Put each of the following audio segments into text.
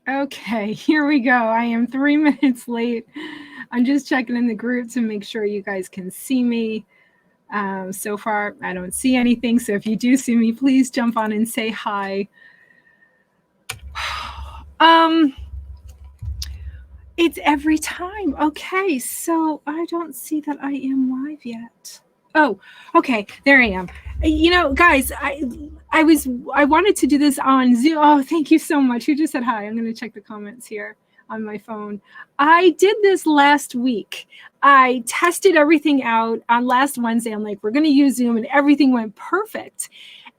Okay, here we go. I am 3 minutes late. I'm just checking in the group to make sure you guys can see me. So far, I don't see anything. So if you do see me, please jump on and say hi. It's every time. Okay, so I don't see that I am live yet. Oh, okay, there I am. You know, guys, I wanted to do this on Zoom. Oh, thank you so much. Who just said hi? I'm going to check the comments here on my phone. I did this last week. I tested everything out on last Wednesday. I'm like, we're going to use Zoom, and everything went perfect.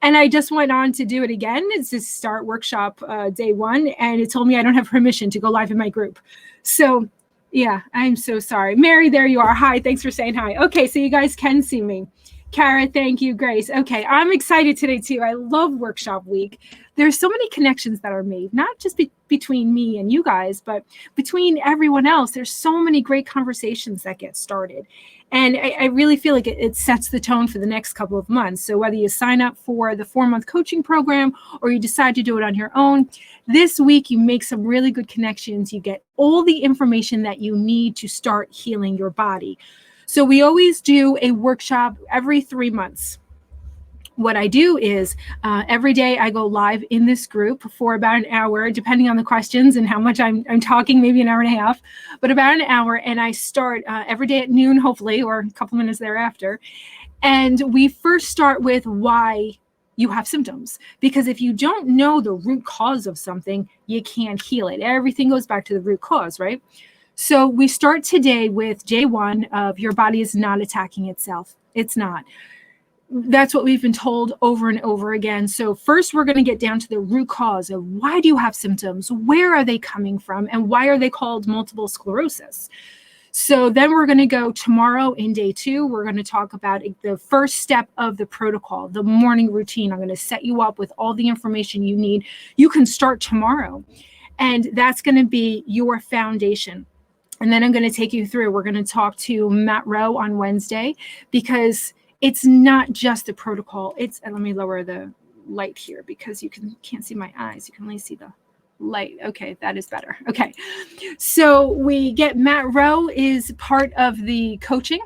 And I just went on to do it again. It's to start workshop day 1, and it told me I don't have permission to go live in my group. So yeah, I'm so sorry. Mary, there you are. Hi, thanks for saying hi. Okay, so you guys can see me. Kara, thank you. Grace. Okay, I'm excited today too. I love workshop week. There's so many connections that are made, not just between me and you guys, but between everyone else. There's so many great conversations that get started. And I really feel like it sets the tone for the next couple of months. So whether you sign up for the 4-month coaching program or you decide to do it on your own, this week you make some really good connections. You get all the information that you need to start healing your body. So we always do a workshop every 3 months. What I do is every day I go live in this group for about an hour, depending on the questions and how much I'm talking, maybe an hour and a half, but about an hour. And I start every day at noon, hopefully, or a couple minutes thereafter. And we first start with why you have symptoms, because if you don't know the root cause of something, you can't heal it. Everything goes back to the root cause, right? So we start today with J1 of your body is not attacking itself. It's not. That's what we've been told over and over again. So first, we're going to get down to the root cause of why do you have symptoms? Where are they coming from? And why are they called multiple sclerosis? So then we're going to go tomorrow in day 2. We're going to talk about the first step of the protocol, the morning routine. I'm going to set you up with all the information you need. You can start tomorrow. And that's going to be your foundation. And then I'm going to take you through. We're going to talk to Matt Rowe on Wednesday, because it's not just the protocol. It's, and let me lower the light here because you can't see my eyes. You can only see the light. Okay, that is better. Okay, so we get Matt Rowe is part of the coaching.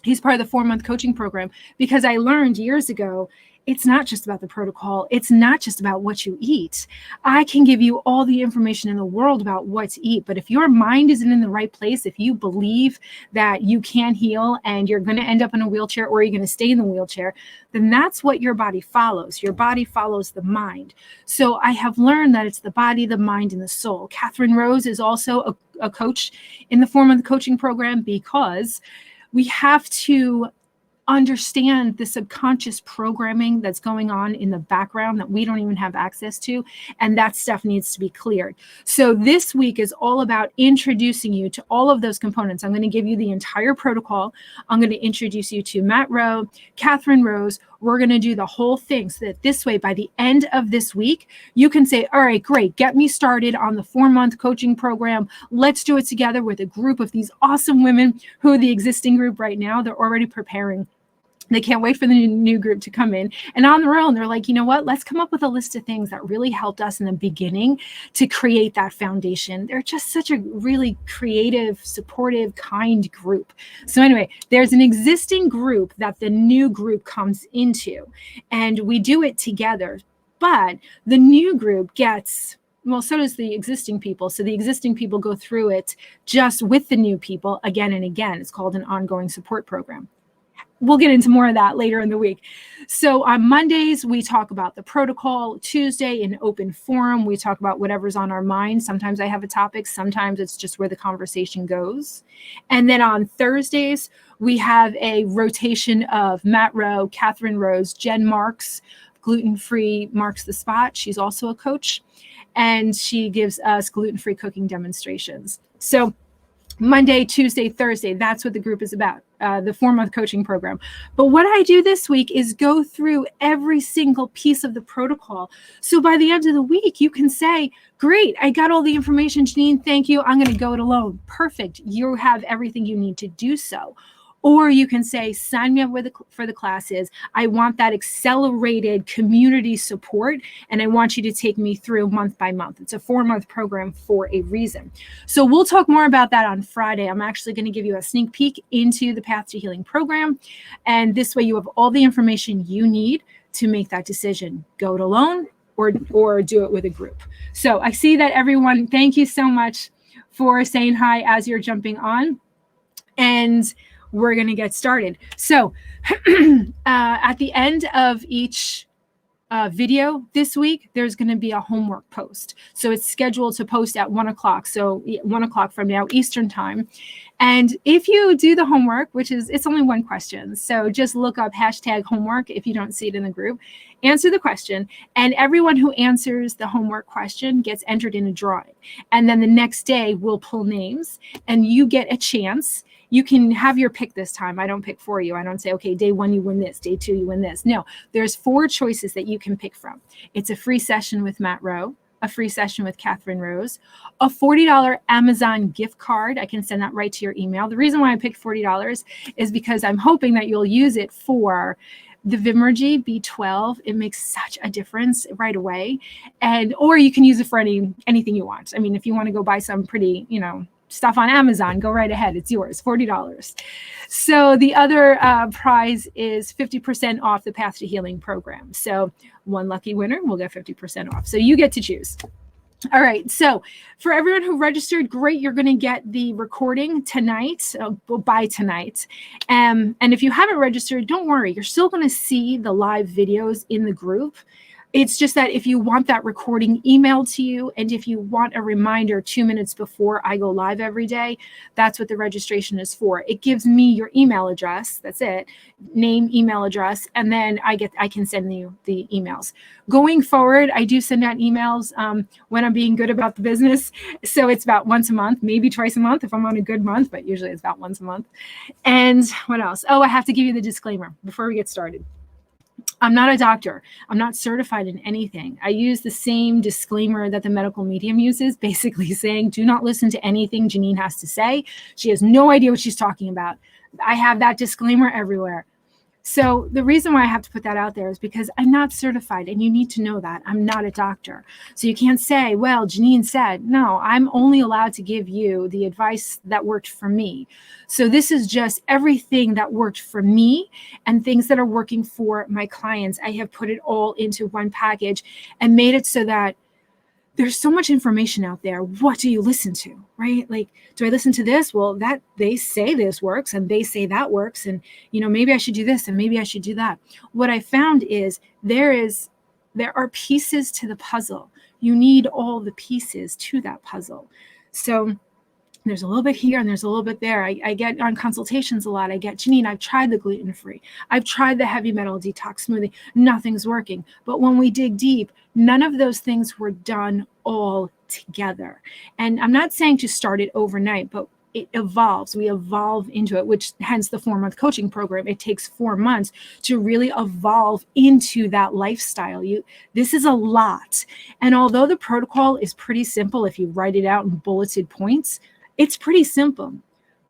He's part of the 4-month coaching program, because I learned years ago, it's not just about the protocol. It's not just about what you eat. I can give you all the information in the world about what to eat, but if your mind isn't in the right place, if you believe that you can't heal and you're going to end up in a wheelchair or you're going to stay in the wheelchair, then that's what your body follows. Your body follows the mind. So I have learned that it's the body, the mind, and the soul. Catherine Rose is also a coach in the 4-month coaching program, because we have to understand the subconscious programming that's going on in the background that we don't even have access to, and that stuff needs to be cleared. So this week is all about introducing you to all of those components. I'm going to give you the entire protocol. I'm going to introduce you to Matt Rowe, Catherine Rose. We're going to do the whole thing so that this way, by the end of this week, you can say, all right, great, get me started on the 4-month coaching program. Let's do it together with a group of these awesome women who are the existing group right now. They're already preparing. They can't wait for the new group to come in. And on their own, they're like, you know what? Let's come up with a list of things that really helped us in the beginning to create that foundation. They're just such a really creative, supportive, kind group. So anyway, there's an existing group that the new group comes into, and we do it together. But the new group gets, well, so does the existing people. So the existing people go through it just with the new people again and again. It's called an ongoing support program. We'll get into more of that later in the week. So on Mondays, we talk about the protocol. Tuesday, in open forum, we talk about whatever's on our mind. Sometimes I have a topic. Sometimes it's just where the conversation goes. And then on Thursdays, we have a rotation of Matt Rowe, Catherine Rose, Jen Marks, Gluten-Free Marks the Spot. She's also a coach, and she gives us gluten-free cooking demonstrations. So Monday, Tuesday, Thursday, that's what the group is about, the 4-month coaching program. But what I do this week is go through every single piece of the protocol. So by the end of the week, you can say, great, I got all the information, Janine, thank you. I'm going to go it alone. Perfect. You have everything you need to do so. Or you can say, sign me up for the classes. I want that accelerated community support, and I want you to take me through month by month. It's a 4-month program for a reason. So we'll talk more about that on Friday. I'm actually going to give you a sneak peek into the Path to Healing program. And this way you have all the information you need to make that decision. Go it alone or do it with a group. So I see that everyone, thank you so much for saying hi as you're jumping on. And we're going to get started. So at the end of each video this week, there's going to be a homework post. So it's scheduled to post at 1 o'clock. So 1 o'clock from now, Eastern time. And if you do the homework, it's only one question. So just look up #homework if you don't see it in the group. Answer the question, and everyone who answers the homework question gets entered in a drawing. And then the next day we'll pull names, and you get a chance. You can have your pick this time. I don't pick for you. I don't say, okay, day 1, you win this. Day 2, you win this. No, there's 4 choices that you can pick from. It's a free session with Matt Rowe, a free session with Catherine Rose, a $40 Amazon gift card. I can send that right to your email. The reason why I picked $40 is because I'm hoping that you'll use it for the Vimergy B12. It makes such a difference right away. Or you can use it for anything you want. I mean, if you want to go buy some pretty, stuff on Amazon, go right ahead. It's yours, $40. So the other prize is 50% off the Path to Healing program. So one lucky winner will get 50% off. So you get to choose. All right. So for everyone who registered, great. You're going to get the recording tonight, by tonight. And if you haven't registered, don't worry. You're still going to see the live videos in the group. It's just that if you want that recording emailed to you, and if you want a reminder 2 minutes before I go live every day, that's what the registration is for. It gives me your email address. That's it. Name, email address, and then I can send you the emails. Going forward, I do send out emails when I'm being good about the business. So it's about once a month, maybe twice a month if I'm on a good month, but usually it's about once a month. And what else? Oh, I have to give you the disclaimer before we get started. I'm not a doctor. I'm not certified in anything. I use the same disclaimer that the medical medium uses, basically saying, do not listen to anything Janine has to say. She has no idea what she's talking about. I have that disclaimer everywhere. So the reason why I have to put that out there is because I'm not certified, and you need to know that. I'm not a doctor. So you can't say, well, Janine said. No, I'm only allowed to give you the advice that worked for me. So this is just everything that worked for me and things that are working for my clients. I have put it all into one package and made it so that there's so much information out there. What do you listen to, right? Like, do I listen to this? Well, that they say this works and they say that works. And, maybe I should do this and maybe I should do that. What I found is there are pieces to the puzzle. You need all the pieces to that puzzle. So there's a little bit here and there's a little bit there. I get on consultations a lot. I get, Janine, I've tried the gluten-free. I've tried the heavy metal detox smoothie. Nothing's working. But when we dig deep, none of those things were done all together. And I'm not saying to start it overnight, but it evolves. We evolve into it, which hence the 4-month coaching program. It takes 4 months to really evolve into that lifestyle. This is a lot. And although the protocol is pretty simple, if you write it out in bulleted points, it's pretty simple.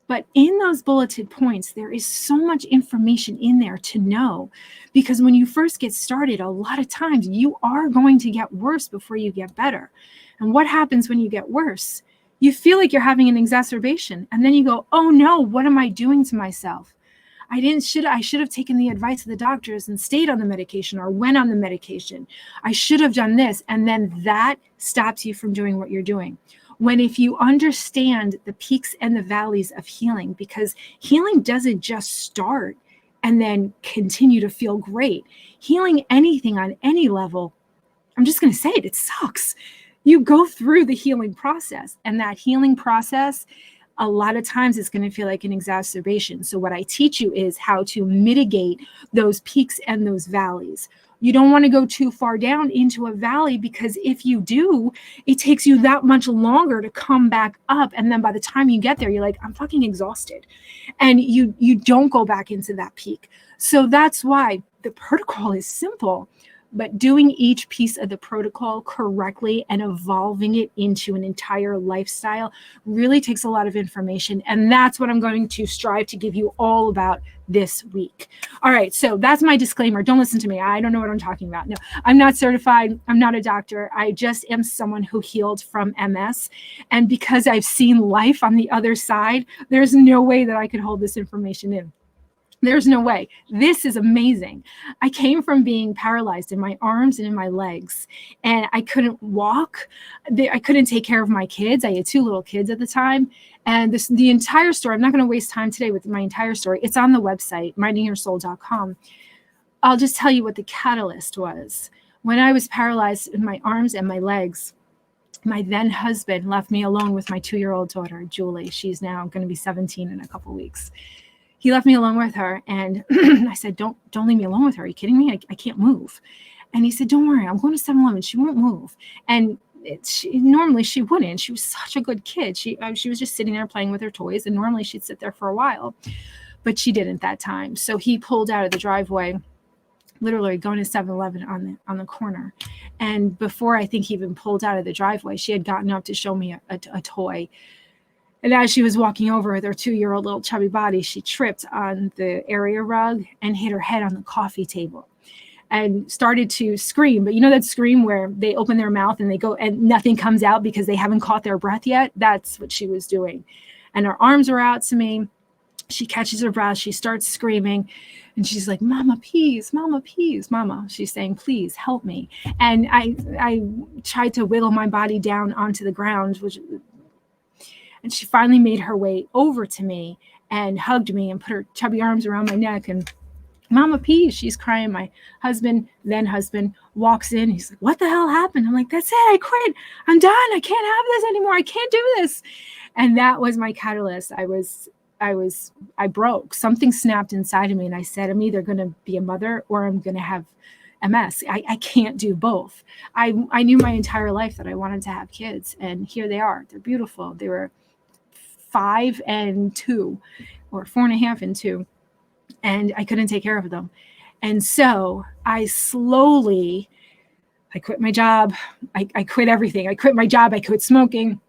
But in those bulleted points, there is so much information in there to know, because when you first get started, a lot of times you are going to get worse before you get better. And what happens when you get worse? You feel like you're having an exacerbation, and then you go, oh no, what am I doing to myself? I should have taken the advice of the doctors and stayed on the medication or went on the medication. I should have done this. And then that stops you from doing what you're doing. When if you understand the peaks and the valleys of healing, because healing doesn't just start and then continue to feel great. Healing anything on any level, I'm just going to say it sucks. You go through the healing process, and that healing process, a lot of times it's going to feel like an exacerbation. So what I teach you is how to mitigate those peaks and those valleys. You don't want to go too far down into a valley, because if you do, it takes you that much longer to come back up. And then by the time you get there, you're like, I'm fucking exhausted. And you don't go back into that peak. So that's why the protocol is simple, but doing each piece of the protocol correctly and evolving it into an entire lifestyle really takes a lot of information. And that's what I'm going to strive to give you all about this week. All right, so that's my disclaimer. Don't listen to me. I don't know what I'm talking about. No, I'm not certified. I'm not a doctor. I just am someone who healed from MS. And because I've seen life on the other side, there's no way that I could hold this information in. There's no way. This is amazing. I came from being paralyzed in my arms and in my legs, and I couldn't walk. I couldn't take care of my kids. I had 2 little kids at the time. And the entire story, I'm not going to waste time today with my entire story. It's on the website, mindingyoursoul.com. I'll just tell you what the catalyst was. When I was paralyzed in my arms and my legs, my then husband left me alone with my 2-year-old daughter, Julie. She's now going to be 17 in a couple weeks. He left me alone with her, and I said, don't leave me alone with her. Are you kidding me? I can't move. And he said, don't worry, I'm going to 7-Eleven. She won't move. And normally she wouldn't. She was such a good kid. She was just sitting there playing with her toys, and normally she'd sit there for a while, but she didn't that time. So he pulled out of the driveway, literally going to 7-Eleven on the corner. And before I think he even pulled out of the driveway, she had gotten up to show me a toy. And as she was walking over with her 2-year-old little chubby body, she tripped on the area rug and hit her head on the coffee table and started to scream. But you know that scream where they open their mouth and they go and nothing comes out because they haven't caught their breath yet? That's what she was doing. And her arms were out to me. She catches her breath. She starts screaming. And she's like, Mama, please, Mama, please, Mama. She's saying, please help me. And I tried to wiggle my body down onto the ground, and she finally made her way over to me and hugged me and put her chubby arms around my neck. And Mama P, she's crying. My then husband, walks in. He's like, what the hell happened? I'm like, that's it. I quit. I'm done. I can't have this anymore. I can't do this. And that was my catalyst. I broke. Something snapped inside of me. And I said, I'm either going to be a mother or I'm going to have MS. I can't do both. I knew my entire life that I wanted to have kids. And here they are. They're beautiful. They were 5 and 2, or 4.5 and 2. And I couldn't take care of them. And so I quit my job. I quit everything. I quit my job. I quit smoking.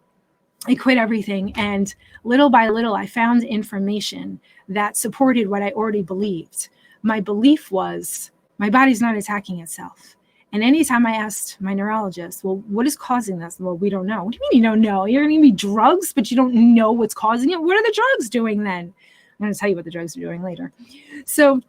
I quit everything. And little by little, I found information that supported what I already believed. My belief was my body's not attacking itself. And anytime I asked my neurologist, well, what is causing this? Well, we don't know. What do you mean you don't know? You're going to give me drugs, but you don't know what's causing it? What are the drugs doing then? I'm going to tell you what the drugs are doing later. So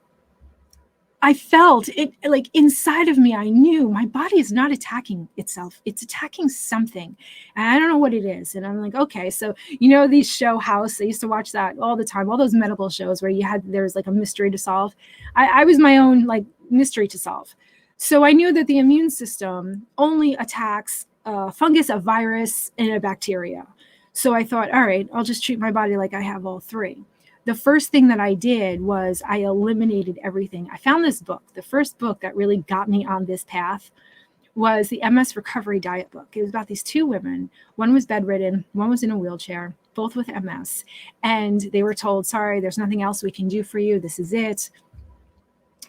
I felt it like inside of me. I knew my body is not attacking itself. It's attacking something. And I don't know what it is. And I'm like, okay. So, these show House, I used to watch that all the time, all those medical shows where there's like a mystery to solve. I was my own like mystery to solve. So I knew that the immune system only attacks a fungus, a virus, and a bacteria. So I thought, all right, I'll just treat my body like I have all 3. The first thing that I did was I eliminated everything. I found this book. The first book that really got me on this path was the MS Recovery Diet book. It was about these 2 women. One was bedridden, one was in a wheelchair, both with MS. And they were told, sorry, there's nothing else we can do for you. This is it.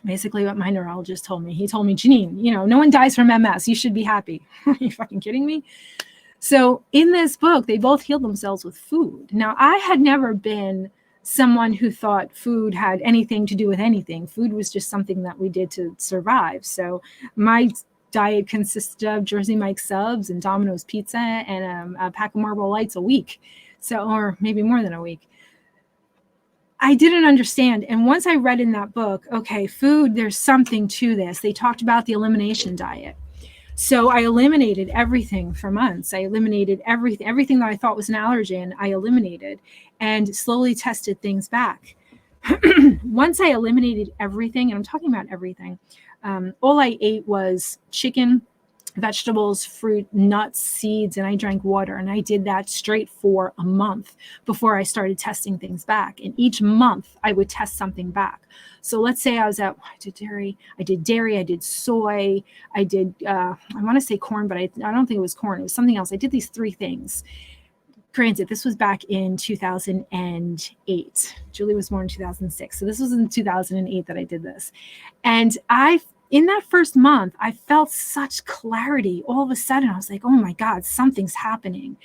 Basically what my neurologist told me. He told me, Janine, no one dies from MS. You should be happy. Are you fucking kidding me? So in this book, they both healed themselves with food. Now, I had never been someone who thought food had anything to do with anything. Food was just something that we did to survive. So my diet consisted of Jersey Mike's subs and Domino's pizza and a pack of Marlboro Lights a week. So, or maybe more than a week. I didn't understand. And once I read in that book, okay, food, there's something to this. They talked about the elimination diet. So I eliminated everything for months. I eliminated everything that I thought was an allergen, I eliminated and slowly tested things back. Once I eliminated everything, and I'm talking about everything, all I ate was chicken, vegetables, fruit, nuts, seeds, and I drank water. And I did that straight for a month before I started testing things back. And each month I would test something back. So let's say I did dairy, I did soy, I did, I want to say corn, but I don't think it was corn. It was something else. I did these 3 things. Granted, this was back in 2008. Julie was born in 2006. So this was in 2008 that I did this. And I in that first month, I felt such clarity. All of a sudden, I was like, oh my God, something's happening.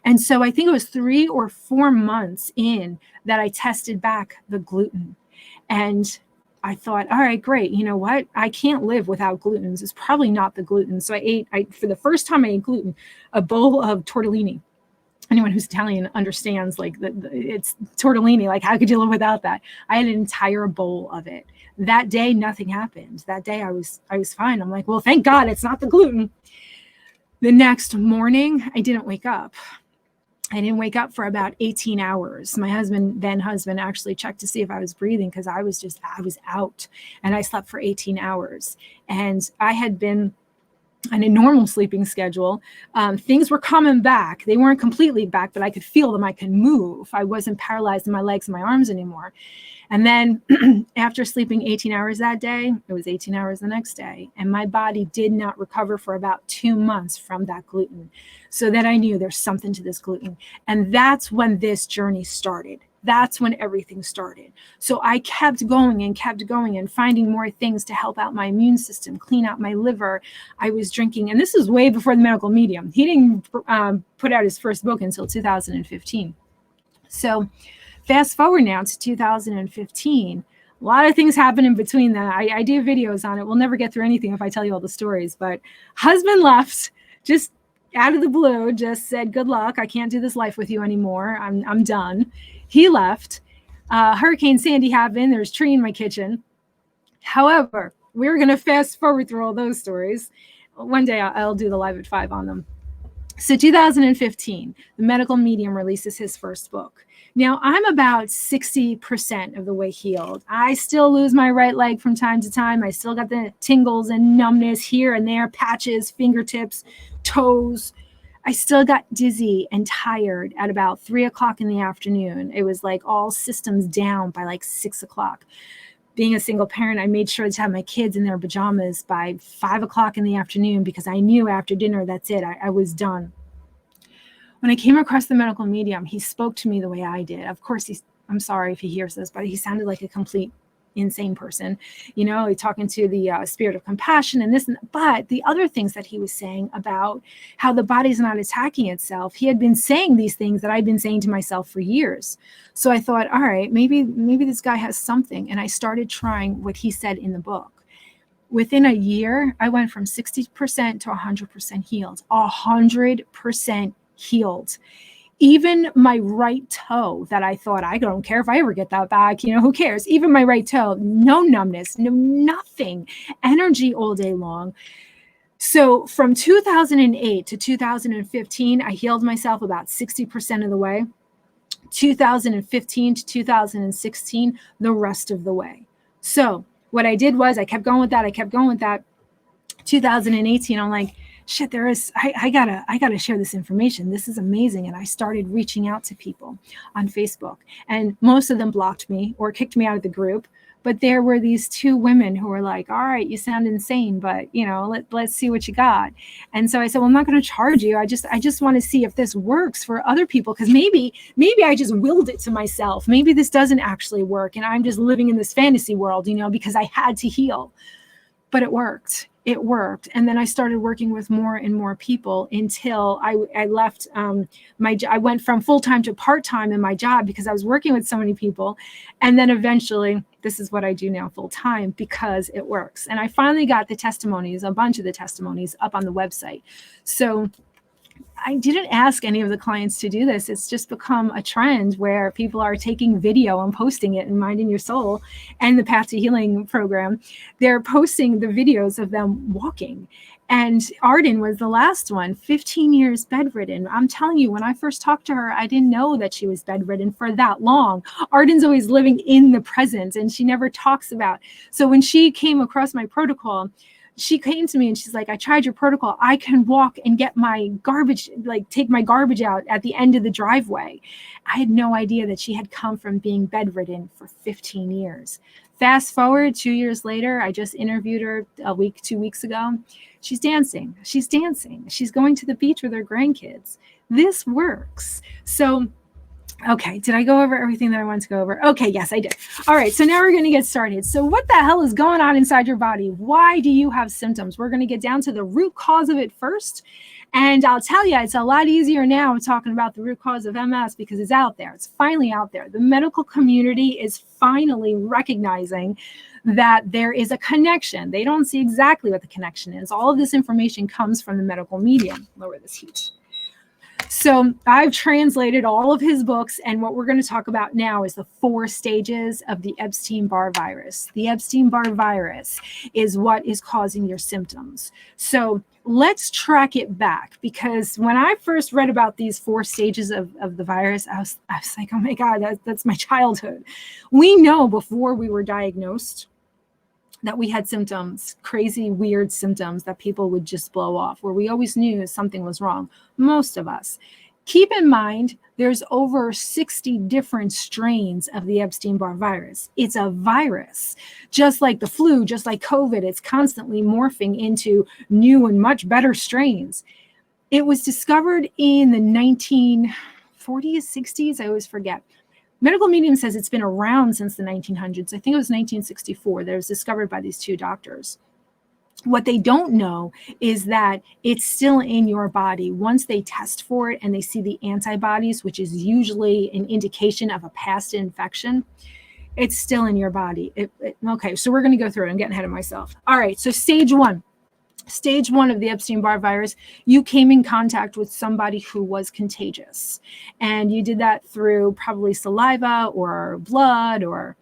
And so I think it was 3 or 4 months in that I tested back the gluten. And I thought, all right, great. You know what? I can't live without gluten. It's probably not the gluten. So for the first time I ate gluten, a bowl of tortellini. Anyone who's Italian understands, like, it's tortellini. Like, how could you live without that? I had an entire bowl of it. That day, nothing happened. That day I was fine. I'm like, well, thank God it's not the gluten. The next morning, I didn't wake up. I didn't wake up for about 18 hours. My then husband actually checked to see if I was breathing, because I was out, and I slept for 18 hours. And I had been on a normal sleeping schedule. Things were coming back. They weren't completely back, but I could feel them. I could move. I wasn't paralyzed in my legs and my arms anymore. And then after sleeping 18 hours that day, it was 18 hours the next day. And my body did not recover for about 2 months from that gluten. So then I knew there's something to this gluten. And that's when this journey started. That's when everything started. So I kept going and finding more things to help out my immune system, clean out my liver. I was drinking, and this was way before the medical medium. He didn't put out his first book until 2015. So fast forward now to 2015. A lot of things happen in between that. I do videos on it. We'll never get through anything if I tell you all the stories. But husband left just out of the blue, just said, good luck. I can't do this life with you anymore. I'm done. He left. Hurricane Sandy happened. There's a tree in my kitchen. However, we're going to fast forward through all those stories. One day I'll do the live at 5 on them. So 2015, the medical medium releases his first book. Now, I'm about 60% of the way healed. I still lose my right leg from time to time. I still got the tingles and numbness here and there, patches, fingertips, toes. I still got dizzy and tired at about 3 o'clock in the afternoon. It was like all systems down by like 6 o'clock. Being a single parent, I made sure to have my kids in their pajamas by 5 o'clock in the afternoon, because I knew after dinner, that's it. I was done. When I came across the medical medium, he spoke to me the way I did. Of course, I'm sorry if he hears this, but he sounded like a complete insane person, talking to the spirit of compassion and this. But the other things that he was saying about how the body's not attacking itself, he had been saying these things that I'd been saying to myself for years. So I thought, all right, maybe this guy has something. And I started trying what he said in the book. Within a year, I went from 60% to 100% healed, 100% healed. Even my right toe that I thought, I don't care if I ever get that back, who cares? Even my right toe, no numbness, no nothing, energy all day long. So from 2008 to 2015, I healed myself about 60% of the way. 2015 to 2016, the rest of the way. So what I did was I kept going with that. 2018, I'm like, shit, I gotta share this information. This is amazing. And I started reaching out to people on Facebook, and most of them blocked me or kicked me out of the group. But there were these 2 women who were like, all right, you sound insane, but let's see what you got. And so I said, well, I'm not going to charge you. I just want to see if this works for other people. Cause maybe I just willed it to myself. Maybe this doesn't actually work. And I'm just living in this fantasy world, because I had to heal, but it worked. And then I started working with more and more people until I left I went from full-time to part-time in my job because I was working with so many people. And then eventually, this is what I do now full-time because it works. And I finally got a bunch of the testimonies up on the website. So I didn't ask any of the clients to do this. It's just become a trend where people are taking video and posting it in Mind in Your Soul and the Path to Healing program. They're posting the videos of them walking. And Arden was the last one, 15 years bedridden. I'm telling you, when I first talked to her, I didn't know that she was bedridden for that long. Arden's always living in the present, and she never talks about. So when she came across my protocol, she came to me and she's like, I tried your protocol. I can walk and get my garbage, take my garbage out at the end of the driveway. I had no idea that she had come from being bedridden for 15 years. Fast forward 2 years later, I just interviewed her 2 weeks ago. She's dancing. She's going to the beach with her grandkids. This works. So Okay, did I go over everything that I wanted to go over? Okay, yes, I did. All right, so now we're going to get started. So what the hell is going on inside your body? Why do you have symptoms? We're going to get down to the root cause of it first. And I'll tell you, it's a lot easier now talking about the root cause of MS because it's out there. It's finally out there. The medical community is finally recognizing that there is a connection. They don't see exactly what the connection is. All of this information comes from the medical media. Lower this heat. So I've translated all of his books, and what we're going to talk about now is the 4 stages of the Epstein-Barr virus. The Epstein-Barr virus is what is causing your symptoms. So let's track it back, because when I first read about these 4 stages of the virus, I was like, oh my God, that's my childhood. We know before we were diagnosed that we had symptoms, crazy, weird symptoms that people would just blow off, where we always knew something was wrong, most of us. Keep in mind, there's over 60 different strains of the Epstein-Barr virus. It's a virus, just like the flu, just like COVID. It's constantly morphing into new and much better strains. It was discovered in the 1940s, 60s, I always forget. Medical Medium says it's been around since the 1900s. I think it was 1964 that it was discovered by these 2 doctors. What they don't know is that it's still in your body. Once they test for it and they see the antibodies, which is usually an indication of a past infection, it's still in your body. Okay, so we're going to go through it. I'm getting ahead of myself. All right, so stage 1. Stage 1 of the Epstein-Barr virus, you came in contact with somebody who was contagious. And you did that through probably saliva or blood, or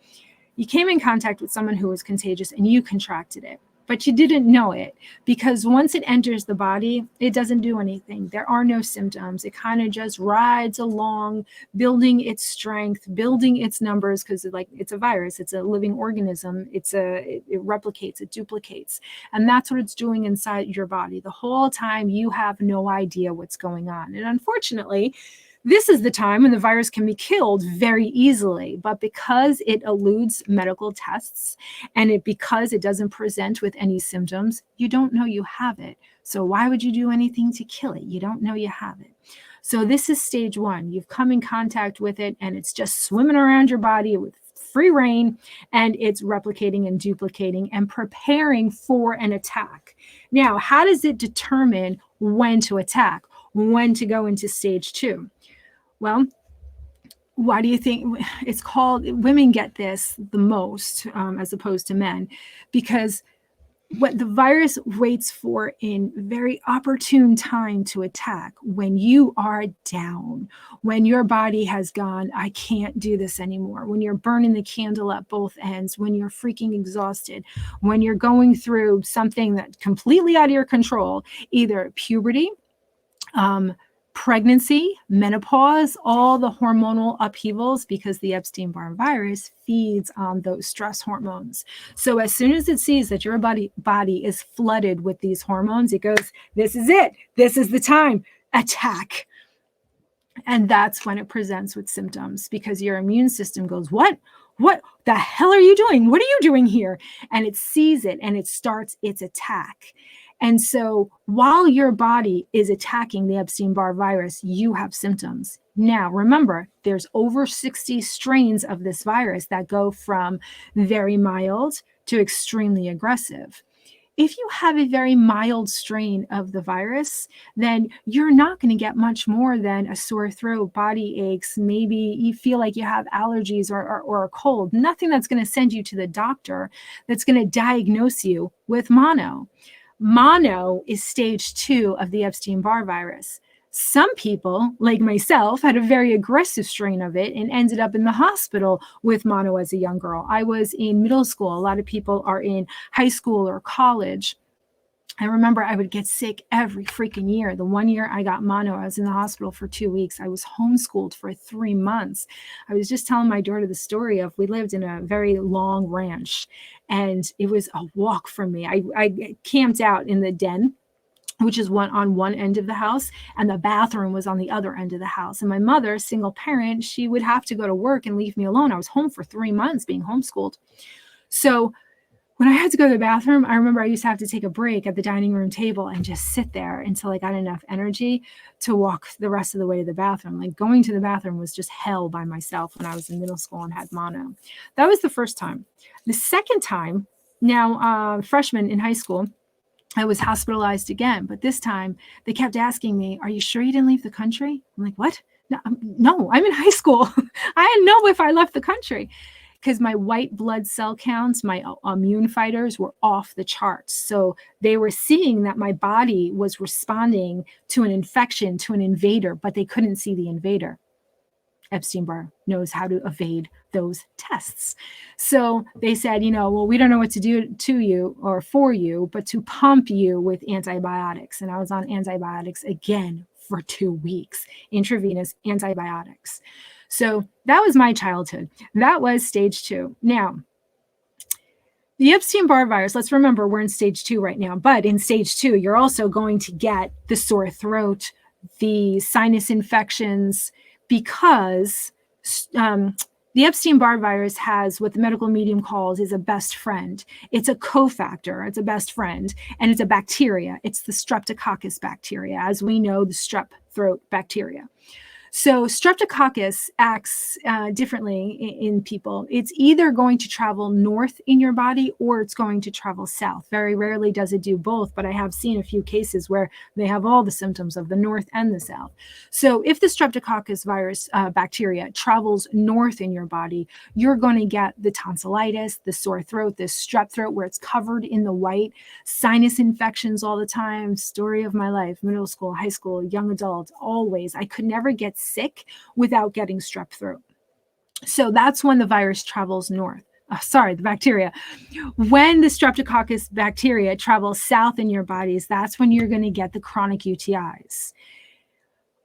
you came in contact with someone who was contagious and you contracted it. But you didn't know it, because once it enters the body, it doesn't do anything. There are no symptoms. It kind of just rides along, building its strength, building its numbers, because it's a virus. It's a living organism. It replicates, it duplicates. And that's what it's doing inside your body. The whole time you have no idea what's going on. And unfortunately, this is the time when the virus can be killed very easily, but because it eludes medical tests and because it doesn't present with any symptoms, you don't know you have it. So why would you do anything to kill it? You don't know you have it. So this is stage 1. You've come in contact with it and it's just swimming around your body with free reign, and it's replicating and duplicating and preparing for an attack. Now, how does it determine when to attack, when to go into stage 2? Well, why do you think it's called? Women get this the most as opposed to men, because what the virus waits for in very opportune time to attack, when you are down, when your body has gone, I can't do this anymore, when you're burning the candle at both ends, when you're freaking exhausted, when you're going through something that's completely out of your control, either puberty, pregnancy, menopause, all the hormonal upheavals, because the Epstein-Barr virus feeds on those stress hormones. So as soon as it sees that your body is flooded with these hormones, it goes, this is it. This is the time. Attack. And that's when it presents with symptoms, because your immune system goes, what the hell are you doing? What are you doing here? And it sees it and it starts its attack. And so while your body is attacking the Epstein-Barr virus, you have symptoms. Now, remember, there's over 60 strains of this virus that go from very mild to extremely aggressive. If you have a very mild strain of the virus, then you're not going to get much more than a sore throat, body aches, maybe you feel like you have allergies or a cold. Nothing that's going to send you to the doctor that's going to diagnose you with mono. Mono is stage 2 of the Epstein-Barr virus. Some people, like myself, had a very aggressive strain of it and ended up in the hospital with mono as a young girl. I was in middle school. A lot of people are in high school or college. I remember I would get sick every freaking year. The one year I got mono, I was in the hospital for 2 weeks. I was homeschooled for 3 months. I was just telling my daughter the story of, we lived in a very long ranch and it was a walk from me. I camped out in the den, which is on one end of the house, and the bathroom was on the other end of the house. And my mother, single parent, she would have to go to work and leave me alone. I was home for 3 months being homeschooled. So when I had to go to the bathroom, I remember I used to have to take a break at the dining room table and just sit there until I got enough energy to walk the rest of the way to the bathroom. Like going to the bathroom was just hell by myself when I was in middle school and had mono. That was the first time. The second time, now freshman in high school, I was hospitalized again, but this time they kept asking me, "Are you sure you didn't leave the country?" I'm like, "What? No, I'm in high school. I didn't know if I left the country." Because my white blood cell counts, my immune fighters were off the charts. So they were seeing that my body was responding to an infection, to an invader, but they couldn't see the invader. Epstein-Barr knows how to evade those tests. So they said, well, we don't know what to do to you or for you, but to pump you with antibiotics. And I was on antibiotics again for 2 weeks, intravenous antibiotics. So that was my childhood. That was stage 2. Now, the Epstein-Barr virus, let's remember we're in stage 2 right now, but in stage 2, you're also going to get the sore throat, the sinus infections, because the Epstein-Barr virus has what the medical medium calls is a best friend. It's a cofactor, it's a best friend, and it's a bacteria. It's the Streptococcus bacteria, as we know, the strep throat bacteria. So Streptococcus acts differently in people. It's either going to travel north in your body or it's going to travel south. Very rarely does it do both, but I have seen a few cases where they have all the symptoms of the north and the south. So if the Streptococcus virus bacteria travels north in your body, you're going to get the tonsillitis, the sore throat, the strep throat where it's covered in the white, sinus infections all the time. Story of my life, middle school, high school, young adult, always. I could never get sick without getting strep throat. So that's when the virus travels north. The bacteria. When the Streptococcus bacteria travels south in your bodies, that's when you're going to get the chronic UTIs.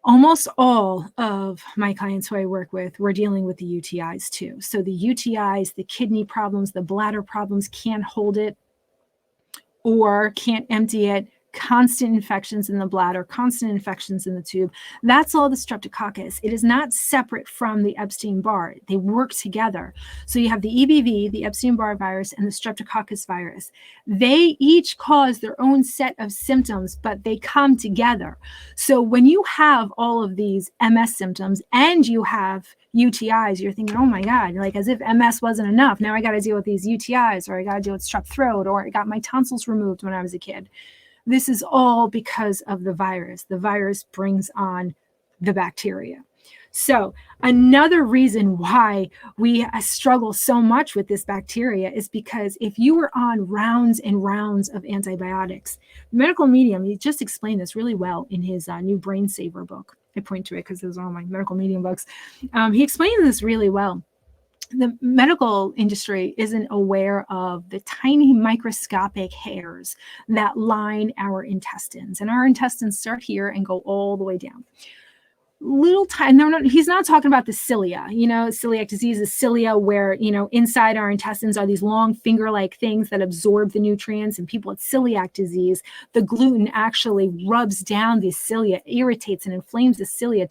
Almost all of my clients who I work with, we're dealing with the UTIs too. So the UTIs, the kidney problems, the bladder problems, can't hold it or can't empty it, constant infections in the bladder, constant infections in the tube. That's all the Streptococcus. It is not separate from the Epstein-Barr. They work together. So you have the EBV, the Epstein-Barr virus, and the Streptococcus virus. They each cause their own set of symptoms, but they come together. So when you have all of these MS symptoms and you have UTIs, you're thinking, oh my God, like as if MS wasn't enough. Now I got to deal with these UTIs, or I got to deal with strep throat, or I got my tonsils removed when I was a kid. This is all because of the virus. The virus brings on the bacteria. So another reason why we struggle so much with this bacteria is because if you were on rounds and rounds of antibiotics, medical medium, he just explained this really well in his new Brain Saver book. I point to it because those are all my medical medium books. He explained this really well. The medical industry isn't aware of the tiny microscopic hairs that line our intestines. And our intestines start here and go all the way down. Little tiny, he's not talking about the cilia, celiac disease is cilia where, inside our intestines are these long finger-like things that absorb the nutrients. And people with celiac disease, the gluten actually rubs down the cilia, irritates and inflames the cilia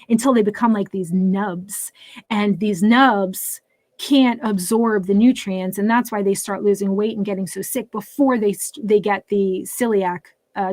until they become like these nubs, and these nubs can't absorb the nutrients, and that's why they start losing weight and getting so sick before they get the celiac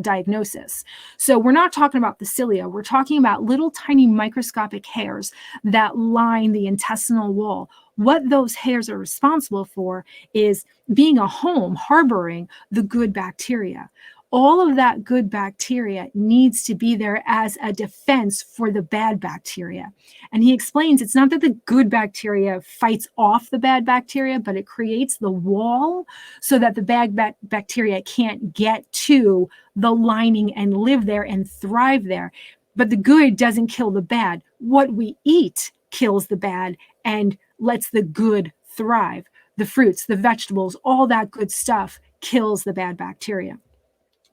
diagnosis. So we're not talking about the cilia. We're talking about little tiny microscopic hairs that line the intestinal wall. What those hairs are responsible for is being a home, harboring the good bacteria. All of that good bacteria needs to be there as a defense for the bad bacteria. And he explains it's not that the good bacteria fights off the bad bacteria, but it creates the wall so that the bad bacteria can't get to the lining and live there and thrive there. But the good doesn't kill the bad. What we eat kills the bad and lets the good thrive. The fruits, the vegetables, all that good stuff kills the bad bacteria.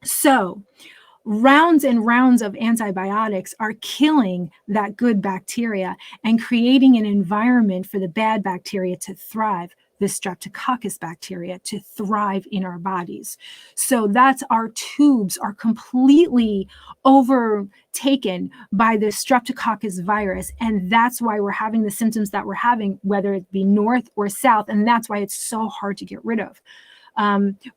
So rounds and rounds of antibiotics are killing that good bacteria and creating an environment for the bad bacteria to thrive. the Streptococcus bacteria to thrive in our bodies. So that's our tubes are completely overtaken by the Streptococcus virus. And that's why we're having the symptoms that we're having, whether it be north or south. And that's why it's so hard to get rid of.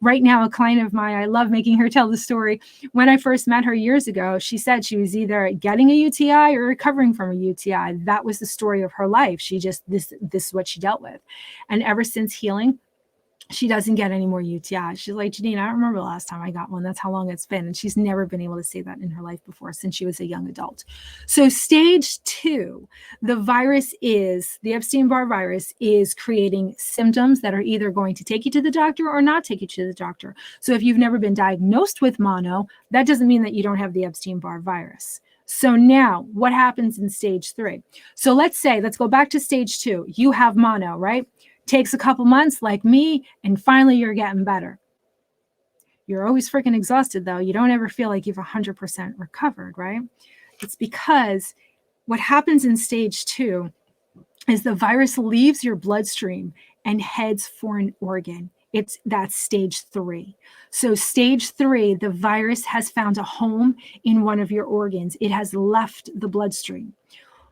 Right now, a client of mine, I love making her tell the story. When I first met her years ago, she said she was either getting a UTI or recovering from a UTI. That was the story of her life. She just, this is what she dealt with. And ever since healing, she doesn't get any more UTI. She's like, Janine, I don't remember the last time I got one. That's how long it's been. And she's never been able to say that in her life before since she was a young adult. So stage 2, the Epstein-Barr virus is creating symptoms that are either going to take you to the doctor or not take you to the doctor. So if you've never been diagnosed with mono, that doesn't mean that you don't have the Epstein-Barr virus. So now what happens in stage 3? So let's go back to stage 2. You have mono, right? Takes a couple months like me, and finally you're getting better. You're always freaking exhausted though. You don't ever feel like you've 100% recovered, right? It's because what happens in stage 2 is the virus leaves your bloodstream and heads for an organ. That's stage 3. So stage 3, the virus has found a home in one of your organs. It has left the bloodstream.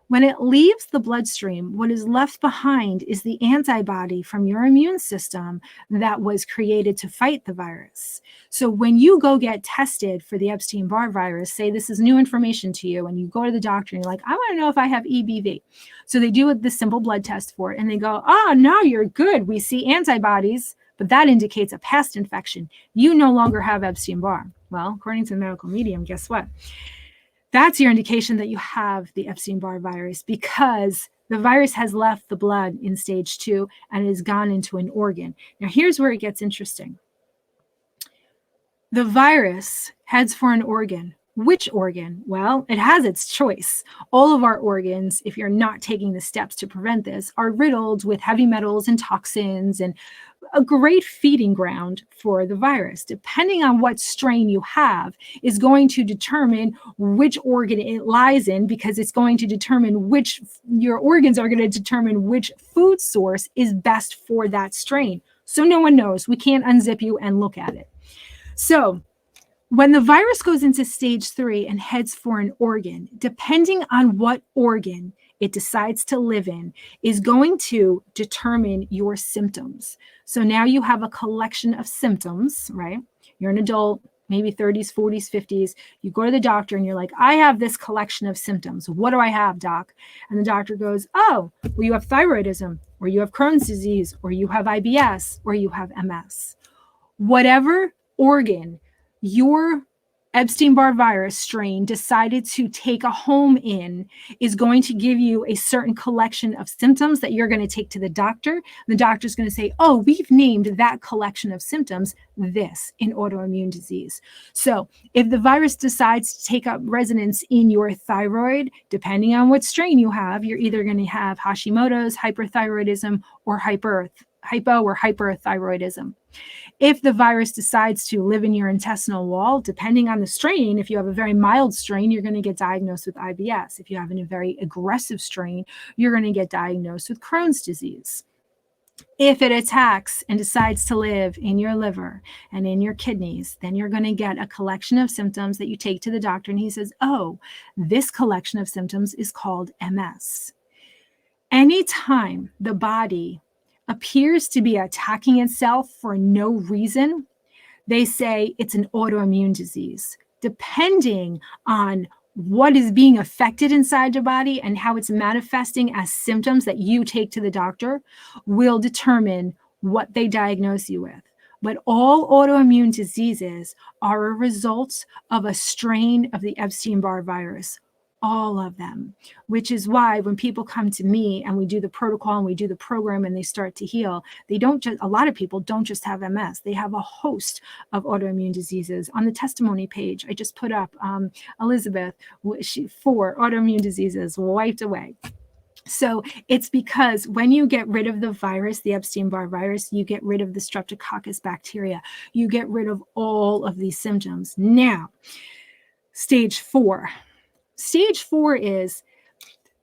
When it leaves the bloodstream, what is left behind is the antibody from your immune system that was created to fight the virus. So when you go get tested for the Epstein-Barr virus, say this is new information to you, and you go to the doctor and you're like, I want to know if I have EBV. So they do this simple blood test for it, and they go, oh, no, you're good. We see antibodies, but that indicates a past infection. You no longer have Epstein-Barr. Well, according to the medical medium, guess what? That's your indication that you have the Epstein-Barr virus, because the virus has left the blood in stage 2 and it has gone into an organ. Now, here's where it gets interesting. The virus heads for an organ. Which organ? Well, it has its choice. All of our organs, if you're not taking the steps to prevent this, are riddled with heavy metals and toxins and a great feeding ground for the virus. Depending on what strain you have is going to determine which organ it lies in, because it's going to determine your organs are going to determine which food source is best for that strain. So no one knows. We can't unzip you and look at it. So when the virus goes into stage 3 and heads for an organ, depending on what organ it decides to live in, is going to determine your symptoms. So now you have a collection of symptoms, right? You're an adult, maybe 30s, 40s, 50s. You go to the doctor and you're like, I have this collection of symptoms. What do I have, doc? And the doctor goes, oh, well, you have thyroidism, or you have Crohn's disease, or you have IBS, or you have MS. Whatever organ your Epstein-Barr virus strain decided to take a home in is going to give you a certain collection of symptoms that you're going to take to the doctor. The doctor's going to say, oh, we've named that collection of symptoms this in autoimmune disease. So if the virus decides to take up residence in your thyroid, depending on what strain you have, you're either going to have Hashimoto's, hyperthyroidism, or hypo or hyperthyroidism. If the virus decides to live in your intestinal wall, depending on the strain, if you have a very mild strain, you're going to get diagnosed with IBS. If you have a very aggressive strain, you're going to get diagnosed with Crohn's disease. If it attacks and decides to live in your liver and in your kidneys, then you're going to get a collection of symptoms that you take to the doctor, and he says, oh, this collection of symptoms is called MS. Anytime the body appears to be attacking itself for no reason, they say it's an autoimmune disease. Depending on what is being affected inside your body and how it's manifesting as symptoms that you take to the doctor will determine what they diagnose you with. But all autoimmune diseases are a result of a strain of the Epstein-Barr virus. All of them, which is why when people come to me and we do the protocol and we do the program and they start to heal, a lot of people don't just have MS. They have a host of autoimmune diseases. On the testimony page, I just put up Elizabeth, 4 autoimmune diseases wiped away. So it's because when you get rid of the virus, the Epstein-Barr virus, you get rid of the Streptococcus bacteria. You get rid of all of these symptoms. Now, stage 4. Stage 4 is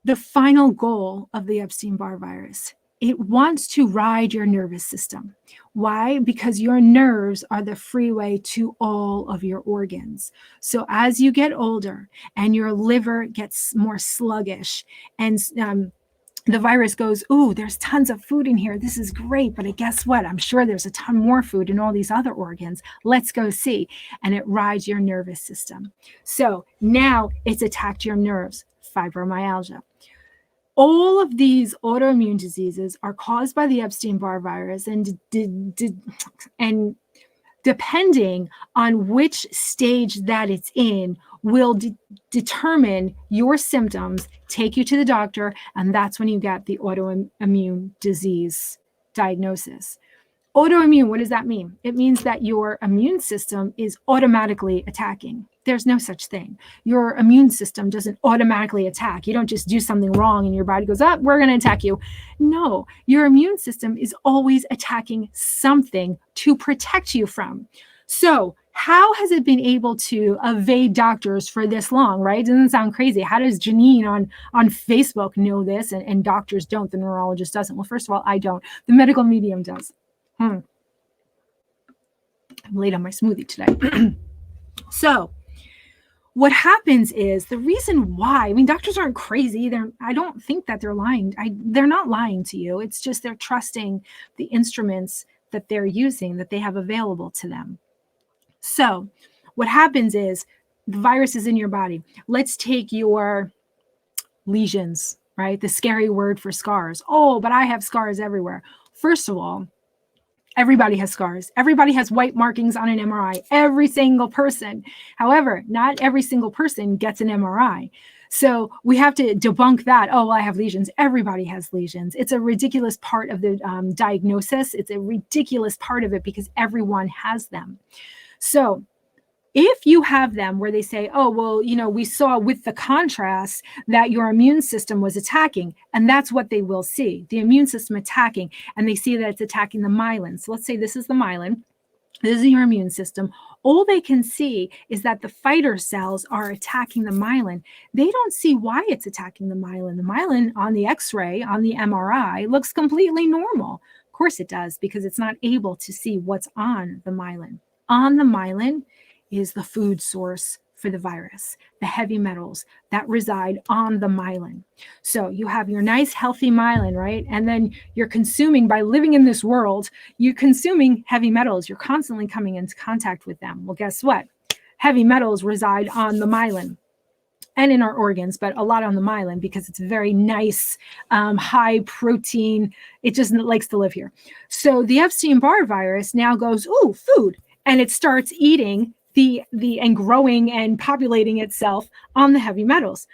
the final goal of the Epstein-Barr virus. it wants to ride your nervous system. Why? Because your nerves are the freeway to all of your organs. So as you get older and your liver gets more sluggish and the virus goes, ooh, there's tons of food in here. This is great. But guess what? I'm sure there's a ton more food in all these other organs. Let's go see. And it rides your nervous system. So now it's attacked your nerves, fibromyalgia. All of these autoimmune diseases are caused by the Epstein-Barr virus, and depending on which stage that it's in will determine your symptoms, take you to the doctor, and that's when you get the autoimmune disease diagnosis. Autoimmune, what does that mean? It means that your immune system is automatically attacking. There's no such thing. Your immune system doesn't automatically attack. You don't just do something wrong and your body goes, oh, we're going to attack you. No, your immune system is always attacking something to protect you from. So how has it been able to evade doctors for this long, right? Doesn't sound crazy. How does Janine on Facebook know this and doctors don't, the neurologist doesn't? Well, first of all, I don't. The medical medium does. I'm late on my smoothie today. So what happens is the reason why, I mean, doctors aren't crazy. I don't think that they're lying. They're not lying to you. It's just they're trusting the instruments that they're using, that they have available to them. So what happens is the virus is in your body. Let's take your lesions, right? The scary word for scars. Oh, but I have scars everywhere. First of all, everybody has scars. Everybody has white markings on an MRI. Every single person. However, not every single person gets an MRI. So we have to debunk that. Oh, well, I have lesions. Everybody has lesions. It's a ridiculous part of the diagnosis. It's a ridiculous part of it because everyone has them. So if you have them where they say, oh, well, you know, we saw with the contrast that your immune system was attacking, and that's what they will see, the immune system attacking, and they see that it's attacking the myelin. So let's say this is the myelin. This is your immune system. All they can see is that the fighter cells are attacking the myelin. They don't see why it's attacking the myelin. The myelin on the X-ray, on the MRI, looks completely normal. Of course it does, because it's not able to see what's on the myelin. On the myelin is the food source for the virus, the heavy metals that reside on the myelin. So you have your nice healthy myelin, right? And then you're consuming, by living in this world, you're consuming heavy metals. You're constantly coming into contact with them. Well, guess what? Heavy metals reside on the myelin and in our organs, but a lot on the myelin because it's very nice, high protein. It just likes to live here. So the Epstein-Barr virus now goes, ooh, food. And it starts eating and growing and populating itself on the heavy metals.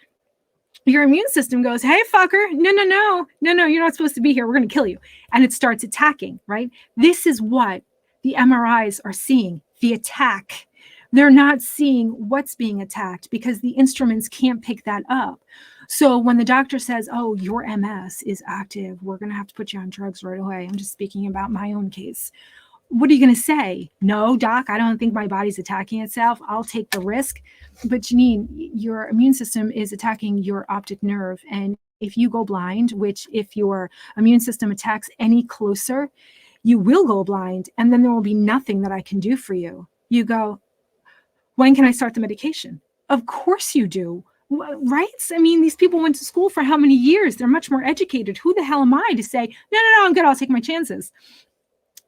Your immune system goes, hey, fucker, no, you're not supposed to be here. We're going to kill you. And it starts attacking, right? This is what the MRIs are seeing, the attack. They're not seeing what's being attacked because the instruments can't pick that up. So when the doctor says, oh, your MS is active, we're going to have to put you on drugs right away. I'm just speaking about my own case. What are you going to say? No, doc, I don't think my body's attacking itself. I'll take the risk. But Janine, your immune system is attacking your optic nerve. And if you go blind, which if your immune system attacks any closer, you will go blind. And then there will be nothing that I can do for you. You go, when can I start the medication? Of course you do. Right? I mean, these people went to school for how many years? They're much more educated. Who the hell am I to say, no, I'm good. I'll take my chances.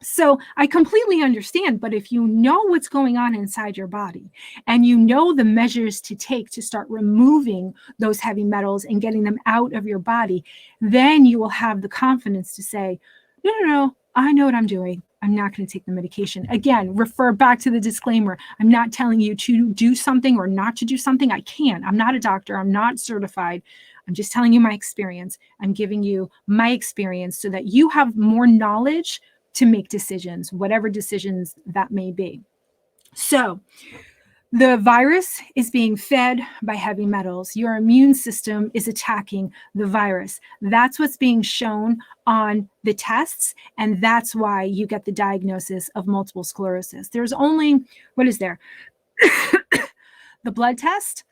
So I completely understand, but if you know what's going on inside your body and you know the measures to take to start removing those heavy metals and getting them out of your body, then you will have the confidence to say, no, I know what I'm doing. I'm not going to take the medication. Again, refer back to the disclaimer. I'm not telling you to do something or not to do something. I can't. I'm not a doctor. I'm not certified. I'm just telling you my experience. I'm giving you my experience so that you have more knowledge to make decisions, whatever decisions that may be. So the virus is being fed by heavy metals. Your immune system is attacking the virus. That's what's being shown on the tests, and that's why you get the diagnosis of multiple sclerosis. There's only, what is there? The blood test,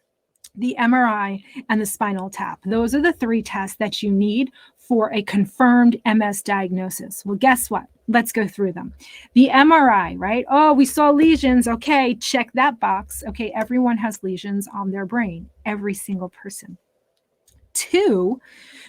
the MRI, and the spinal tap. Those are the 3 tests that you need for a confirmed MS diagnosis. Well, guess what? Let's go through them. The MRI, right? Oh, we saw lesions. Okay, check that box. Okay, everyone has lesions on their brain, every single person. 2,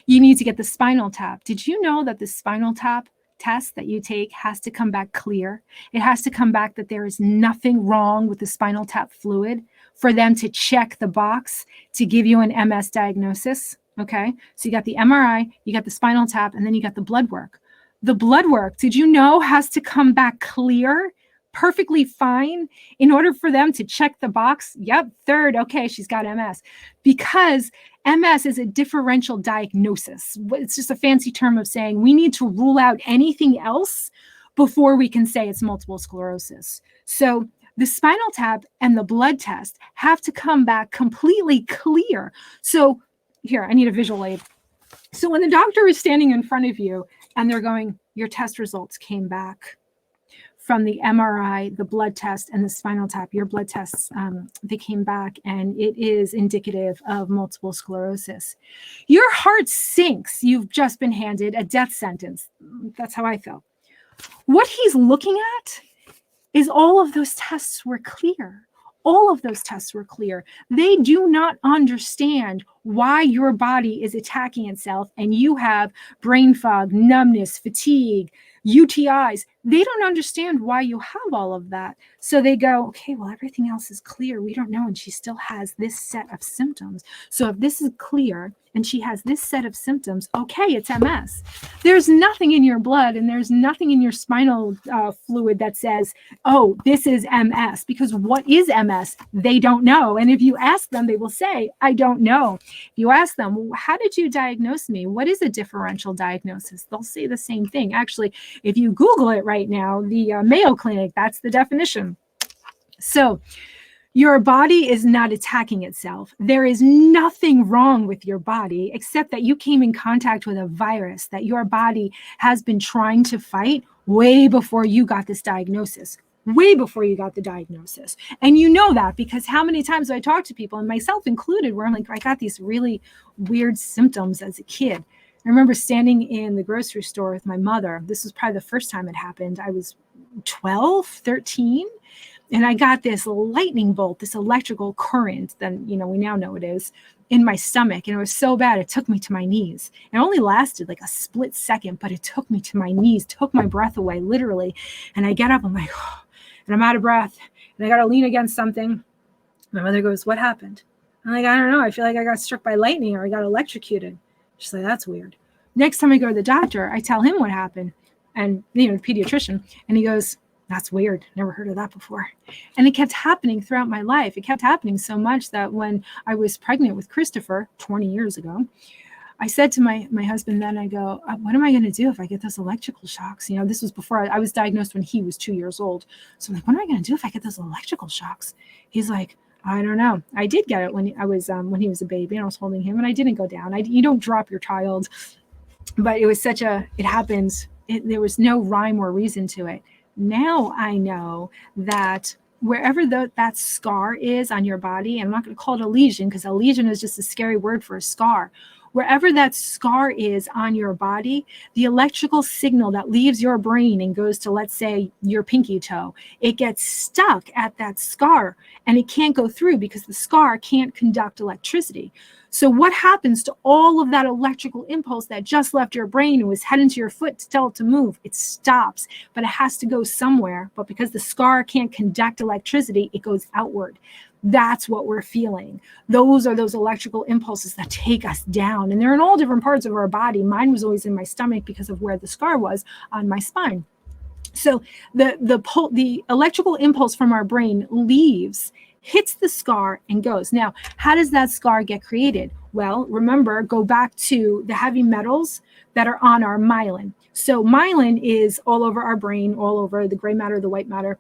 you need to get the spinal tap. Did you know that the spinal tap test that you take has to come back clear? It has to come back that there is nothing wrong with the spinal tap fluid for them to check the box to give you an MS diagnosis. Okay, so you got the MRI, you got the spinal tap, and then you got the blood work. The blood work, did you know, has to come back clear, perfectly fine, in order for them to check the box. Yep, 3rd, okay, she's got MS. Because MS is a differential diagnosis. It's just a fancy term of saying we need to rule out anything else before we can say it's multiple sclerosis. So the spinal tap and the blood test have to come back completely clear. So here, I need a visual aid. So when the doctor is standing in front of you and they're going, your test results came back from the MRI, the blood test, and the spinal tap, your blood tests, they came back and it is indicative of multiple sclerosis. Your heart sinks. You've just been handed a death sentence. That's how I felt. What he's looking at is all of those tests were clear. All of those tests were clear. They do not understand why your body is attacking itself and you have brain fog, numbness, fatigue, UTIs. They don't understand why you have all of that. So they go, okay, well, everything else is clear. We don't know. And she still has this set of symptoms. So if this is clear and she has this set of symptoms, okay, it's MS. There's nothing in your blood and there's nothing in your spinal fluid that says, oh, this is MS, because what is MS? They don't know. And if you ask them, they will say, I don't know. If you ask them, well, how did you diagnose me? What is a differential diagnosis? They'll say the same thing. Actually, if you Google it right now, the Mayo Clinic, that's the definition. So your body is not attacking itself. There is nothing wrong with your body except that you came in contact with a virus that your body has been trying to fight way before you got this diagnosis. Way before you got the diagnosis. And you know that because how many times I talk to people, and myself included, where I'm like, I got these really weird symptoms as a kid. I remember standing in the grocery store with my mother. This was probably the first time it happened. I was 12, 13. And I got this lightning bolt, this electrical current that, we now know it is, in my stomach. And it was so bad, it took me to my knees. It only lasted like a split second, but it took me to my knees, took my breath away, literally. And I get up, I'm like, oh, and I'm out of breath. And I got to lean against something. My mother goes, what happened? I'm like, I don't know. I feel like I got struck by lightning or I got electrocuted. She's like, that's weird. Next time I go to the doctor, I tell him what happened. And, the pediatrician. And he goes, that's weird. Never heard of that before. And it kept happening throughout my life. It kept happening so much that when I was pregnant with Christopher 20 years ago, I said to my husband then, I go, what am I going to do if I get those electrical shocks? This was before I was diagnosed when he was 2 years old. So I'm like, what am I going to do if I get those electrical shocks? He's like, I don't know. I did get it when I was when he was a baby and I was holding him and I didn't go down. You don't drop your child. But it was it happens. There was no rhyme or reason to it. Now I know that wherever that scar is on your body, and I'm not going to call it a lesion because a lesion is just a scary word for a scar. Wherever that scar is on your body, the electrical signal that leaves your brain and goes to, let's say, your pinky toe, it gets stuck at that scar and it can't go through because the scar can't conduct electricity. So what happens to all of that electrical impulse that just left your brain and was heading to your foot to tell it to move? It stops, but it has to go somewhere. But because the scar can't conduct electricity, it goes outward. That's what we're feeling. Those are those electrical impulses that take us down. And they're in all different parts of our body. Mine was always in my stomach because of where the scar was on my spine. So the electrical impulse from our brain leaves, hits the scar and goes. Now, how does that scar get created? Well, remember, go back to the heavy metals that are on our myelin. So myelin is all over our brain, all over the gray matter, the white matter.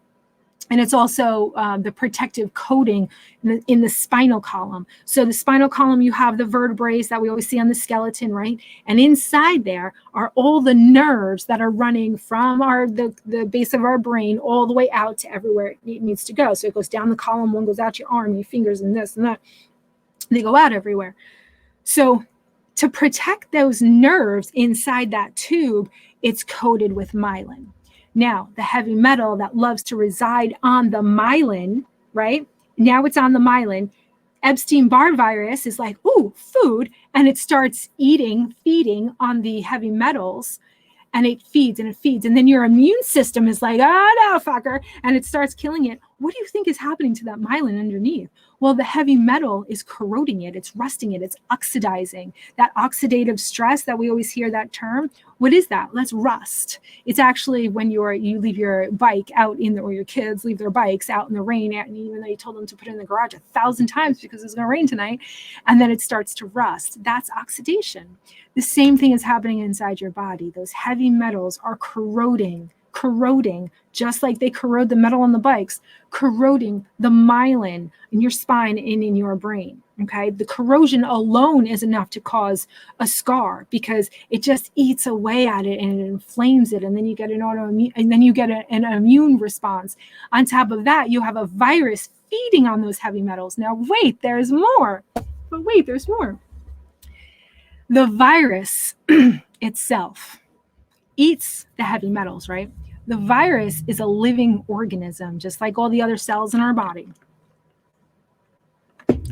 And it's also the protective coating in the spinal column. So the spinal column, you have the vertebrae that we always see on the skeleton, right? And inside there are all the nerves that are running from the base of our brain all the way out to everywhere it needs to go. So it goes down the column, one goes out your arm, your fingers, and this and that. They go out everywhere. So to protect those nerves inside that tube, it's coated with myelin. Now, the heavy metal that loves to reside on the myelin, right? Now it's on the myelin. Epstein-Barr virus is like, ooh, food, and it starts feeding on the heavy metals, and it feeds and it feeds. And then your immune system is like, oh, no, fucker, and it starts killing it. What do you think is happening to that myelin underneath? Well, the heavy metal is corroding it. It's rusting it. It's oxidizing. That oxidative stress that we always hear that term. What is that? That's rust. It's actually when you leave your bike out or your kids leave their bikes out in the rain, and even though you told them to put it in the garage 1,000 times because it's going to rain tonight, and then it starts to rust. That's oxidation. The same thing is happening inside your body. Those heavy metals are corroding, just like they corrode the metal on the bikes, corroding the myelin in your spine and in your brain. Okay, the corrosion alone is enough to cause a scar because it just eats away at it and it inflames it, and then you get an autoimmune, and then you get an immune response. On top of that, you have a virus feeding on those heavy metals. Now, wait, there's more. But wait, there's more. The virus itself eats the heavy metals, right? The virus is a living organism, just like all the other cells in our body.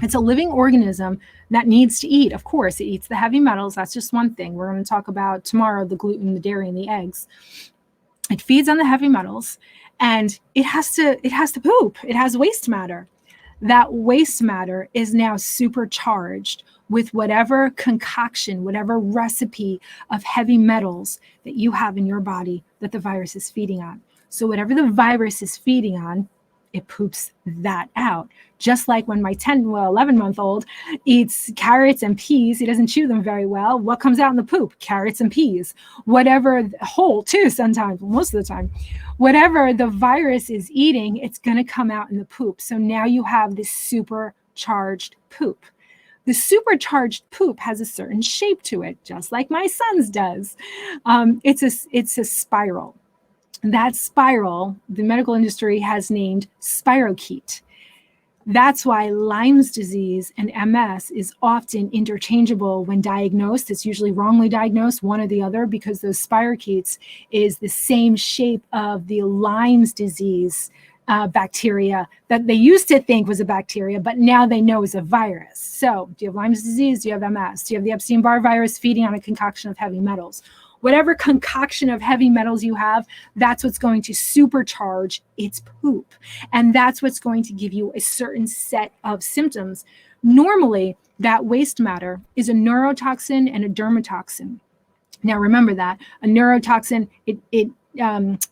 It's a living organism that needs to eat. Of course, it eats the heavy metals. That's just one thing. We're going to talk about tomorrow the gluten, the dairy, and the eggs. It feeds on the heavy metals, and it has to poop. It has waste matter. That waste matter is now supercharged with whatever concoction, whatever recipe of heavy metals that you have in your body that the virus is feeding on. So whatever the virus is feeding on, it poops that out. Just like when my 11-month-old eats carrots and peas, he doesn't chew them very well. What comes out in the poop? Carrots and peas. Whatever, whole too sometimes, most of the time. Whatever the virus is eating, it's going to come out in the poop. So now you have this supercharged poop. The supercharged poop has a certain shape to it, just like my son's does. It's a spiral. That spiral, the medical industry has named spirochete. That's why Lyme's disease and MS is often interchangeable when diagnosed. It's usually wrongly diagnosed, one or the other, because those spirochetes is the same shape of the Lyme's disease bacteria that they used to think was a bacteria, but now they know is a virus. So do you have Lyme's disease? Do you have MS? Do you have the Epstein-Barr virus feeding on a concoction of heavy metals? Whatever concoction of heavy metals you have, that's what's going to supercharge its poop. And that's what's going to give you a certain set of symptoms. Normally, that waste matter is a neurotoxin and a dermatoxin. Now, remember that. A neurotoxin, it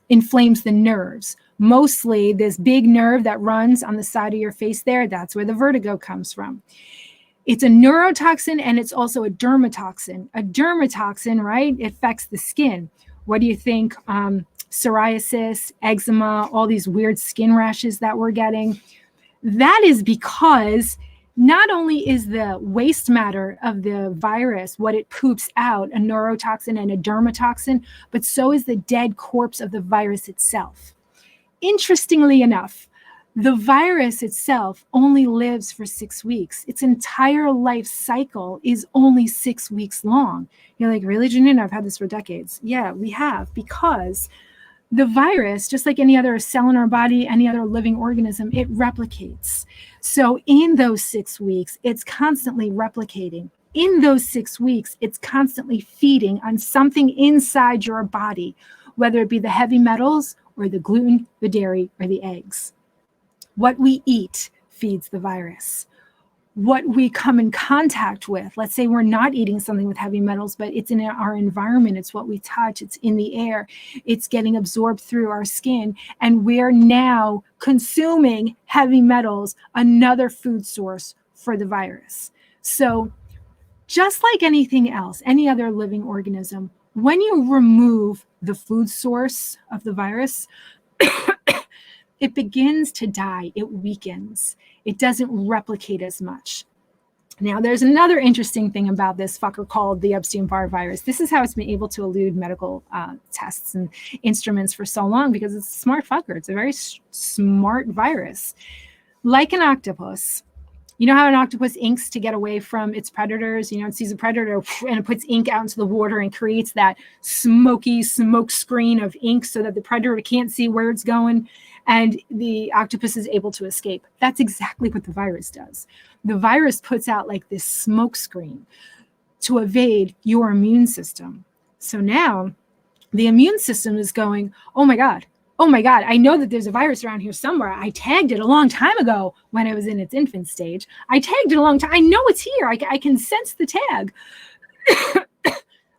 inflames the nerves. Mostly this big nerve that runs on the side of your face there, that's where the vertigo comes from. It's a neurotoxin and it's also a dermatoxin. A dermatoxin, right, it affects the skin. What do you think? Psoriasis, eczema, all these weird skin rashes that we're getting. That is because not only is the waste matter of the virus, what it poops out, a neurotoxin and a dermatoxin, but so is the dead corpse of the virus itself. Interestingly enough, the virus itself only lives for 6 weeks. Its entire life cycle is only 6 weeks long. You're like, really, Janine? I've had this for decades. Yeah, we have, because the virus, just like any other cell in our body, any other living organism, it replicates. So in those 6 weeks, it's constantly replicating. In those 6 weeks, it's constantly feeding on something inside your body, whether it be the heavy metals or the gluten, the dairy, or the eggs. What we eat feeds the virus. What we come in contact with, let's say we're not eating something with heavy metals, but it's in our environment, it's what we touch, it's in the air, it's getting absorbed through our skin, and we're now consuming heavy metals, another food source for the virus. So just like anything else, any other living organism, when you remove the food source of the virus, it begins to die. It weakens. It doesn't replicate as much. Now, there's another interesting thing about this fucker called the Epstein-Barr virus. This is how it's been able to elude medical tests and instruments for so long, because it's a smart fucker. It's a very smart virus. Like an octopus, You know how an octopus inks to get away from its predators? You know, it sees a predator and it puts ink out into the water and creates that smoky smoke screen of ink so that the predator can't see where it's going and the octopus is able to escape. That's exactly what the virus does. The virus puts out like this smoke screen to evade your immune system. So now the immune system is going, oh my God, I know that there's a virus around here somewhere. I tagged it a long time ago when it was in its infant stage. I tagged it a long time. I know it's here. I can sense the tag.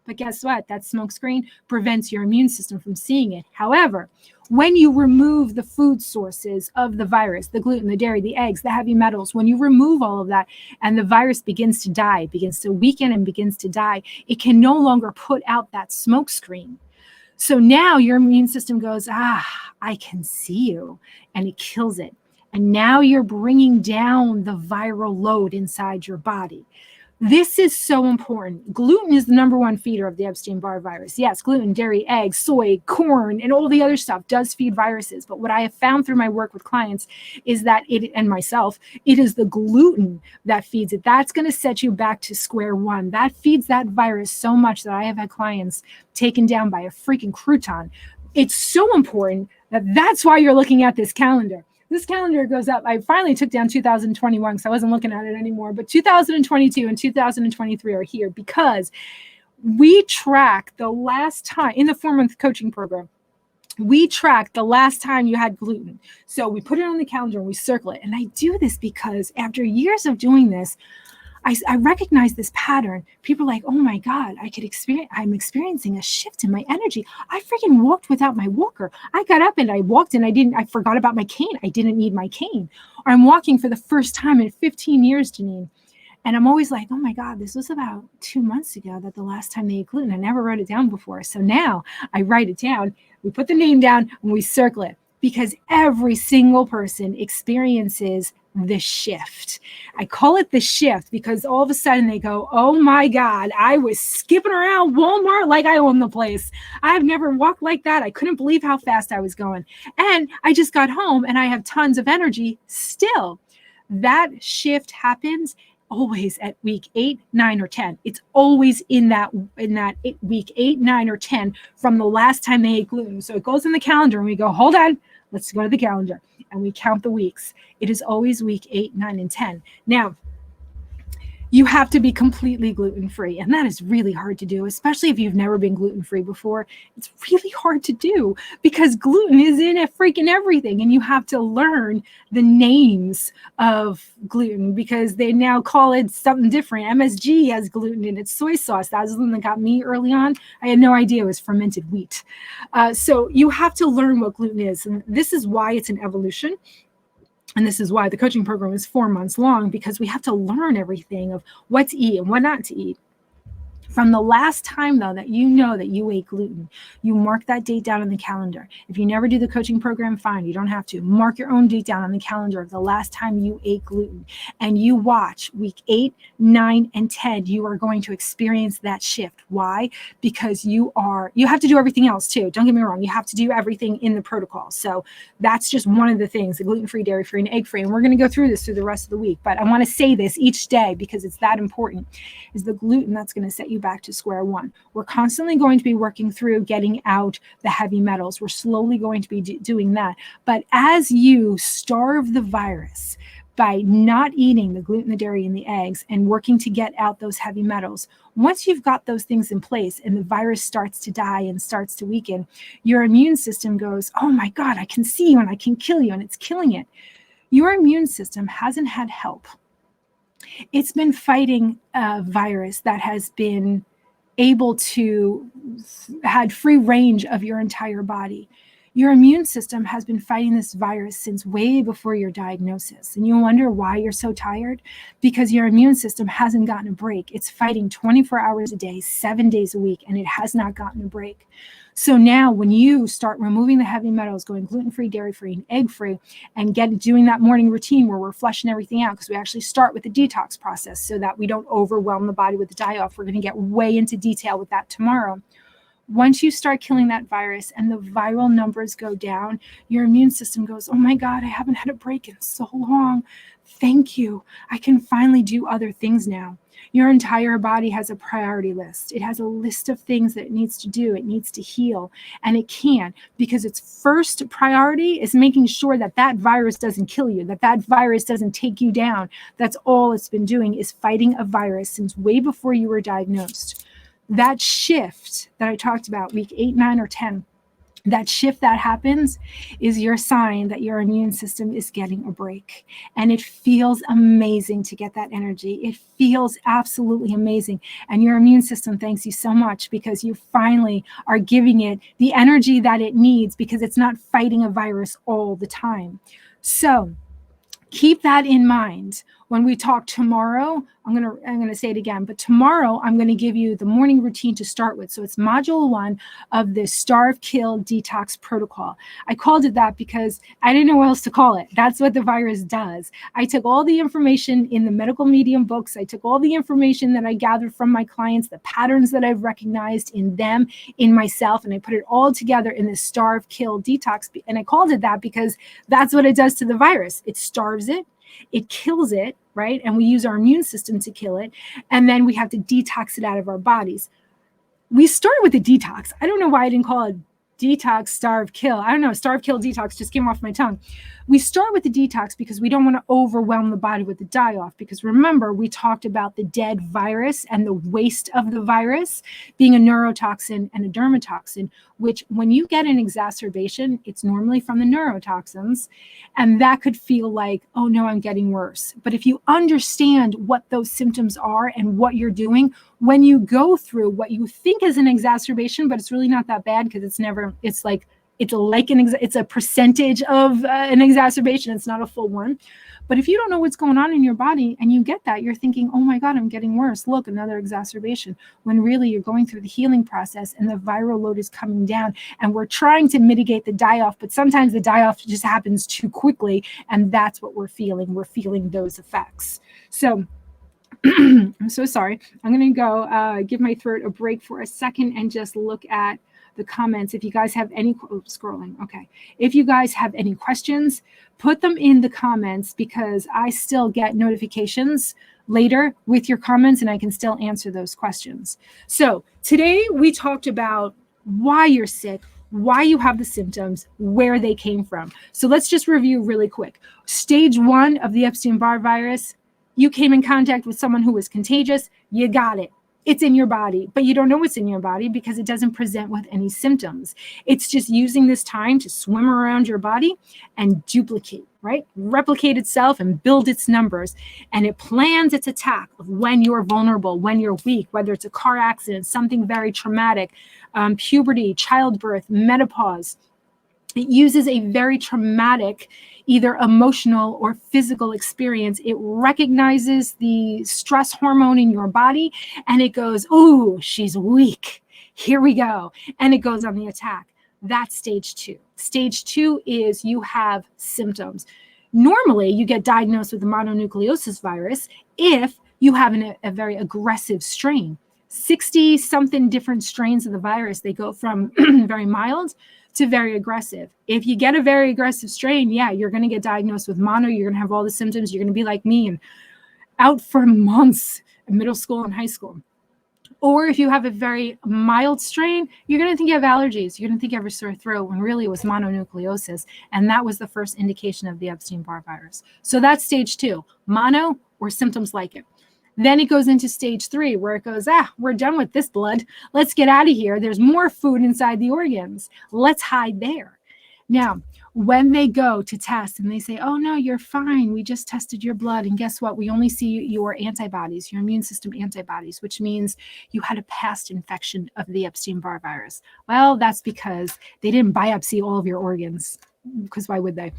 But guess what? That smoke screen prevents your immune system from seeing it. However, when you remove the food sources of the virus, the gluten, the dairy, the eggs, the heavy metals, when you remove all of that and the virus begins to die, begins to weaken and begins to die, it can no longer put out that smoke screen. So now your immune system goes, I can see you, and it kills it. And now you're bringing down the viral load inside your body. This is so important. Gluten is the number one feeder of the Epstein-Barr virus. Yes, gluten, dairy, eggs, soy, corn, and all the other stuff does feed viruses. But what I have found through my work with clients is that it, and myself, it is the gluten that feeds it. That's going to set you back to square one. That feeds that virus so much that I have had clients taken down by a freaking crouton. It's so important that's why you're looking at this calendar. This calendar goes up. I finally took down 2021 because I wasn't looking at it anymore. But 2022 and 2023 are here because we track the last time in the 4-month coaching program. We track the last time you had gluten. So we put it on the calendar and we circle it. And I do this because after years of doing this, I recognize this pattern. People are like, oh my God, I'm experiencing a shift in my energy. I freaking walked without my walker. I got up and I walked and I forgot about my cane. I didn't need my cane. Or I'm walking for the first time in 15 years, Janine. And I'm always like, oh my God, this was about 2 months ago that the last time they ate gluten. I never wrote it down before. So now I write it down. We put the name down and we circle it because every single person experiences the shift. I call it the shift because all of a sudden they go, oh my God, I was skipping around Walmart like I own the place. I've never walked like that. I couldn't believe how fast I was going. And I just got home and I have tons of energy still. That shift happens always at week 8, 9, or 10. It's always in that week 8, 9, or 10 from the last time they ate gluten. So it goes in the calendar and we go, hold on, let's go to the calendar. And we count the weeks. It is always week 8, 9, and 10. Now, you have to be completely gluten-free. And that is really hard to do, especially if you've never been gluten-free before. It's really hard to do because gluten is in freaking everything. And you have to learn the names of gluten because they now call it something different. MSG has gluten in its soy sauce. That was the one that got me early on. I had no idea it was fermented wheat. So you have to learn what gluten is. And this is why it's an evolution. And this is why the coaching program is 4 months long, because we have to learn everything of what to eat and what not to eat. From the last time, though, that you know that you ate gluten, you mark that date down on the calendar. If you never do the coaching program, fine, you don't have to. Mark your own date down on the calendar of the last time you ate gluten. And you watch week 8, 9, and 10, you are going to experience that shift. Why? Because you have to do everything else too. Don't get me wrong. You have to do everything in the protocol. So that's just one of the things, the gluten-free, dairy-free, and egg-free. And we're going to go through this through the rest of the week. But I want to say this each day because it's that important, is the gluten that's going to set you back to square one. We're constantly going to be working through getting out the heavy metals. We're slowly going to be doing that. But as you starve the virus by not eating the gluten, the dairy, and the eggs and working to get out those heavy metals, once you've got those things in place and the virus starts to die and starts to weaken, your immune system goes, oh my God, I can see you and I can kill you, and it's killing it. Your immune system hasn't had help. It's been fighting a virus that has been able to had free range of your entire body. Your immune system has been fighting this virus since way before your diagnosis. And you wonder why you're so tired? Because your immune system hasn't gotten a break. It's fighting 24 hours a day, 7 days a week, and it has not gotten a break. So now when you start removing the heavy metals, going gluten-free, dairy-free, and egg-free, and doing that morning routine where we're flushing everything out, because we actually start with the detox process so that we don't overwhelm the body with the die-off. We're going to get way into detail with that tomorrow. Once you start killing that virus and the viral numbers go down, your immune system goes, oh my God, I haven't had a break in so long. Thank you. I can finally do other things now. Your entire body has a priority list. It has a list of things that it needs to do. It needs to heal, and it can, because its first priority is making sure that that virus doesn't kill you, that that virus doesn't take you down. That's all it's been doing, is fighting a virus since way before you were diagnosed. That shift that I talked about, week 8, 9, or 10, that shift that happens is your sign that your immune system is getting a break. And it feels amazing to get that energy. It feels absolutely amazing. And your immune system thanks you so much, because you finally are giving it the energy that it needs, because it's not fighting a virus all the time. So keep that in mind. When we talk tomorrow, I'm gonna say it again, but tomorrow I'm gonna give you the morning routine to start with. So it's module 1 of the Starve, Kill, Detox protocol. I called it that because I didn't know what else to call it. That's what the virus does. I took all the information in the medical medium books. I took all the information that I gathered from my clients, the patterns that I've recognized in them, in myself, and I put it all together in this Starve, Kill, Detox. And I called it that because that's what it does to the virus. It starves it. It kills it, right? And we use our immune system to kill it. And then we have to detox it out of our bodies. We started with the detox. I don't know why I didn't call it detox, starve, kill. I don't know. Starve, kill, detox just came off my tongue. We start with the detox because we don't want to overwhelm the body with the die-off. Because remember, we talked about the dead virus and the waste of the virus being a neurotoxin and a dermatoxin, which when you get an exacerbation, it's normally from the neurotoxins. And that could feel like, oh no, I'm getting worse. But if you understand what those symptoms are and what you're doing, when you go through what you think is an exacerbation, but it's really not that bad, because it's a percentage of an exacerbation. It's not a full one. But if you don't know what's going on in your body and you get that, you're thinking, oh my God, I'm getting worse. Look, another exacerbation. When really you're going through the healing process and the viral load is coming down, and we're trying to mitigate the die-off, but sometimes the die-off just happens too quickly. And that's what we're feeling. We're feeling those effects. So I'm so sorry. I'm going to go give my throat a break for a second and just look at the comments. If you guys have any scrolling, okay. If you guys have any questions, put them in the comments, because I still get notifications later with your comments and I can still answer those questions. So today we talked about why you're sick, why you have the symptoms, where they came from. So let's just review really quick. Stage 1 of the Epstein-Barr virus, you came in contact with someone who was contagious, you got it. It's in your body, but you don't know what's in your body because it doesn't present with any symptoms. It's just using this time to swim around your body and duplicate, right? Replicate itself and build its numbers. And it plans its attack of when you're vulnerable, when you're weak, whether it's a car accident, something very traumatic, puberty, childbirth, menopause. It uses a very traumatic, either emotional or physical experience. It recognizes the stress hormone in your body and it goes, ooh, she's weak. Here we go. And it goes on the attack. That's stage 2. Stage 2 is you have symptoms. Normally, you get diagnosed with the mononucleosis virus if you have a very aggressive strain. 60-something different strains of the virus. They go from very mild to very aggressive. If you get a very aggressive strain, yeah, you're going to get diagnosed with mono. You're going to have all the symptoms. You're going to be like me and out for months in middle school and high school. Or if you have a very mild strain, you're going to think you have allergies. You're going to think you have a sore throat, when really it was mononucleosis. And that was the first indication of the Epstein-Barr virus. So that's stage 2, mono or symptoms like it. Then it goes into stage 3, where it goes, we're done with this blood. Let's get out of here. There's more food inside the organs. Let's hide there. Now, when they go to test and they say, oh, no, you're fine. We just tested your blood. And guess what? We only see your antibodies, your immune system antibodies, which means you had a past infection of the Epstein-Barr virus. Well, that's because they didn't biopsy all of your organs. Because why would they?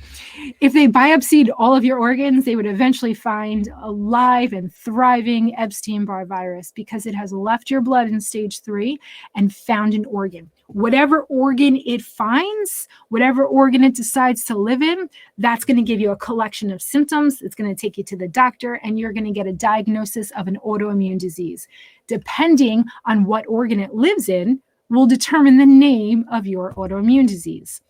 If they biopsied all of your organs, they would eventually find a live and thriving Epstein-Barr virus, because it has left your blood in stage 3 and found an organ. Whatever organ it finds, whatever organ it decides to live in, that's going to give you a collection of symptoms. It's going to take you to the doctor, and you're going to get a diagnosis of an autoimmune disease. Depending on what organ it lives in will determine the name of your autoimmune disease.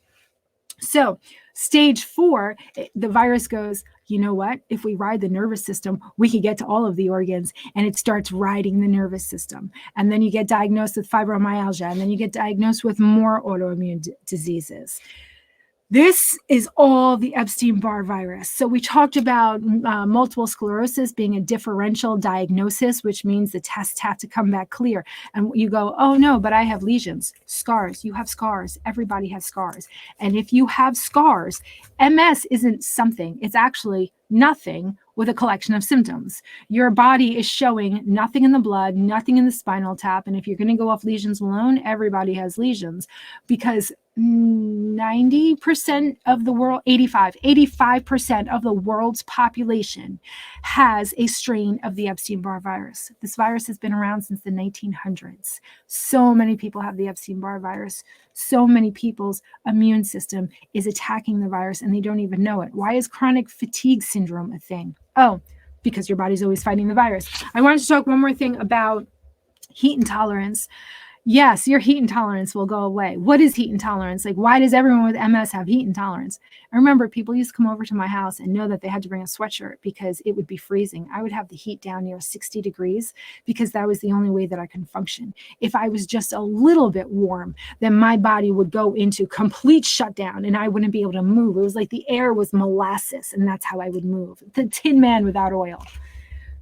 So stage 4, the virus goes, you know what? If we ride the nervous system, we can get to all of the organs, and it starts riding the nervous system. And then you get diagnosed with fibromyalgia, and then you get diagnosed with more autoimmune diseases. This is all the Epstein-Barr virus. So we talked about multiple sclerosis being a differential diagnosis, which means the tests have to come back clear. And you go, oh no, but I have lesions, scars. You have scars. Everybody has scars. And if you have scars, MS isn't something. It's actually nothing with a collection of symptoms. Your body is showing nothing in the blood, nothing in the spinal tap. And if you're going to go off lesions alone, everybody has lesions, because 90% of the world, 85% of the world's population has a strain of the Epstein-Barr virus. This virus has been around since the 1900s. So many people have the Epstein-Barr virus. So many people's immune system is attacking the virus and they don't even know it. Why is chronic fatigue syndrome a thing? Oh, because your body's always fighting the virus. I wanted to talk one more thing about heat intolerance. Yes, your heat intolerance will go away. What is heat intolerance? Like, why does everyone with MS have heat intolerance? I remember people used to come over to my house and know that they had to bring a sweatshirt because it would be freezing. I would have the heat down near 60 degrees because that was the only way that I can function. If I was just a little bit warm, then my body would go into complete shutdown and I wouldn't be able to move. It was like the air was molasses, and that's how I would move. The Tin Man without oil.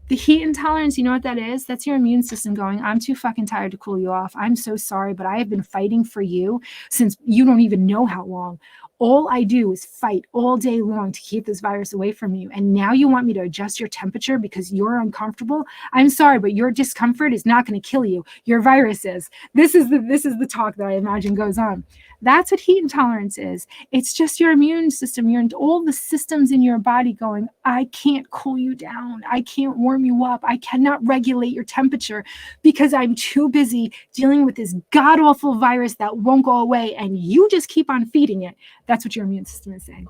The heat intolerance, you know what that is? That's your immune system going, I'm too fucking tired to cool you off. I'm so sorry, but I have been fighting for you since you don't even know how long. All I do is fight all day long to keep this virus away from you. And now you want me to adjust your temperature because you're uncomfortable? I'm sorry, but your discomfort is not going to kill you. Your virus is. This is the talk that I imagine goes on. That's what heat intolerance is. It's just your immune system, all the systems in your body going, I can't cool you down. I can't warm you up. I cannot regulate your temperature because I'm too busy dealing with this god-awful virus that won't go away, and you just keep on feeding it. That's what your immune system is saying.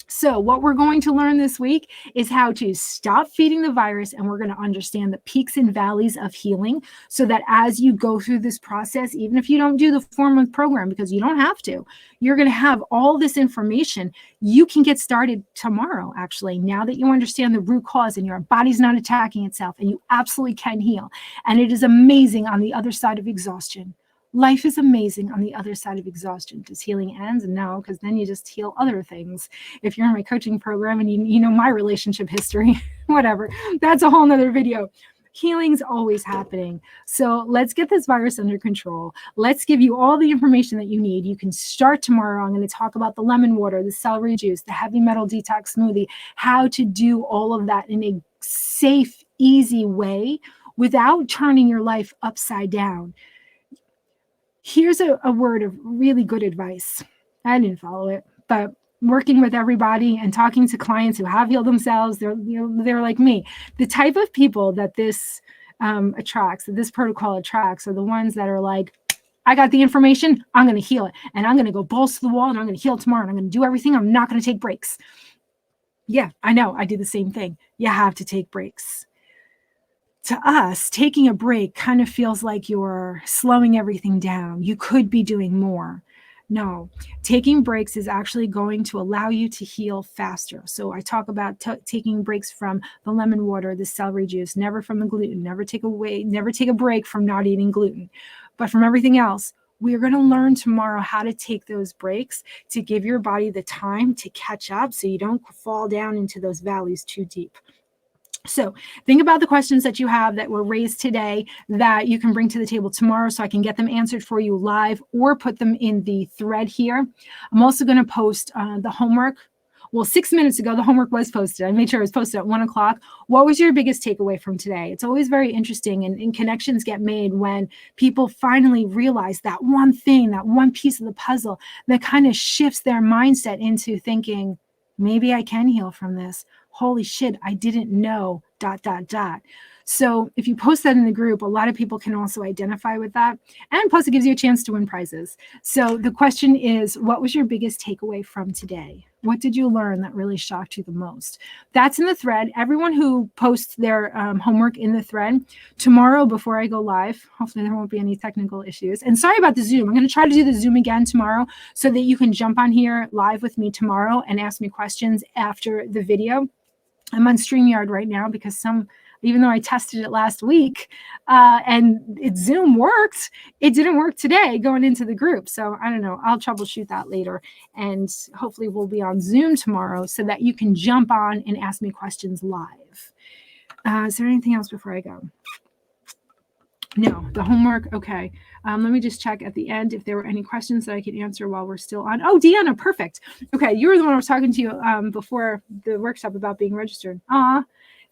So what we're going to learn this week is how to stop feeding the virus, and we're going to understand the peaks and valleys of healing so that as you go through this process, even if you don't do the 4-month program, because you don't have to, you're going to have all this information. You can get started tomorrow, actually, now that you understand the root cause and your body's not attacking itself, and you absolutely can heal. And it is amazing on the other side of exhaustion. Life is amazing on the other side of exhaustion. Does healing end? No, because then you just heal other things. If you're in my coaching program and you know my relationship history, whatever, that's a whole nother video. Healing's always happening. So let's get this virus under control. Let's give you all the information that you need. You can start tomorrow. I'm going to talk about the lemon water, the celery juice, the heavy metal detox smoothie, how to do all of that in a safe, easy way without turning your life upside down. Here's a word of really good advice. I didn't follow it, but working with everybody and talking to clients who have healed themselves, they're like me. The type of people that this attracts, that this protocol attracts, are the ones that are like, I got the information, I'm going to heal it, and I'm going to go balls to the wall, and I'm going to heal tomorrow, and I'm going to do everything. I'm not going to take breaks. Yeah, I know. I do the same thing. You have to take breaks. To us, taking a break kind of feels like you're slowing everything down. You could be doing more. No, taking breaks is actually going to allow you to heal faster. So I talk about taking breaks from the lemon water, the celery juice, never from the gluten, never take a break from not eating gluten, but from everything else. We're going to learn tomorrow how to take those breaks to give your body the time to catch up so you don't fall down into those valleys too deep. So think about the questions that you have that were raised today that you can bring to the table tomorrow so I can get them answered for you live or put them in the thread here. I'm also going to post the homework. Well, 6 minutes ago, the homework was posted. I made sure it was posted at 1 o'clock. What was your biggest takeaway from today? It's always very interesting, and connections get made when people finally realize that one thing, that one piece of the puzzle that kind of shifts their mindset into thinking, maybe I can heal from this. Holy shit, I didn't know, ... So if you post that in the group, a lot of people can also identify with that. And plus it gives you a chance to win prizes. So the question is, what was your biggest takeaway from today? What did you learn that really shocked you the most? That's in the thread. Everyone who posts their homework in the thread, tomorrow before I go live, hopefully there won't be any technical issues. And sorry about the Zoom. I'm going to try to do the Zoom again tomorrow so that you can jump on here live with me tomorrow and ask me questions after the video. I'm on StreamYard right now because even though I tested it last week and Zoom worked, it didn't work today going into the group. So I don't know. I'll troubleshoot that later. And hopefully we'll be on Zoom tomorrow so that you can jump on and ask me questions live. Is there anything else before I go? No, the homework. Okay. Let me just check at the end if there were any questions that I could answer while we're still on. Oh, Deanna, perfect. Okay. You were the one I was talking to you before the workshop about being registered.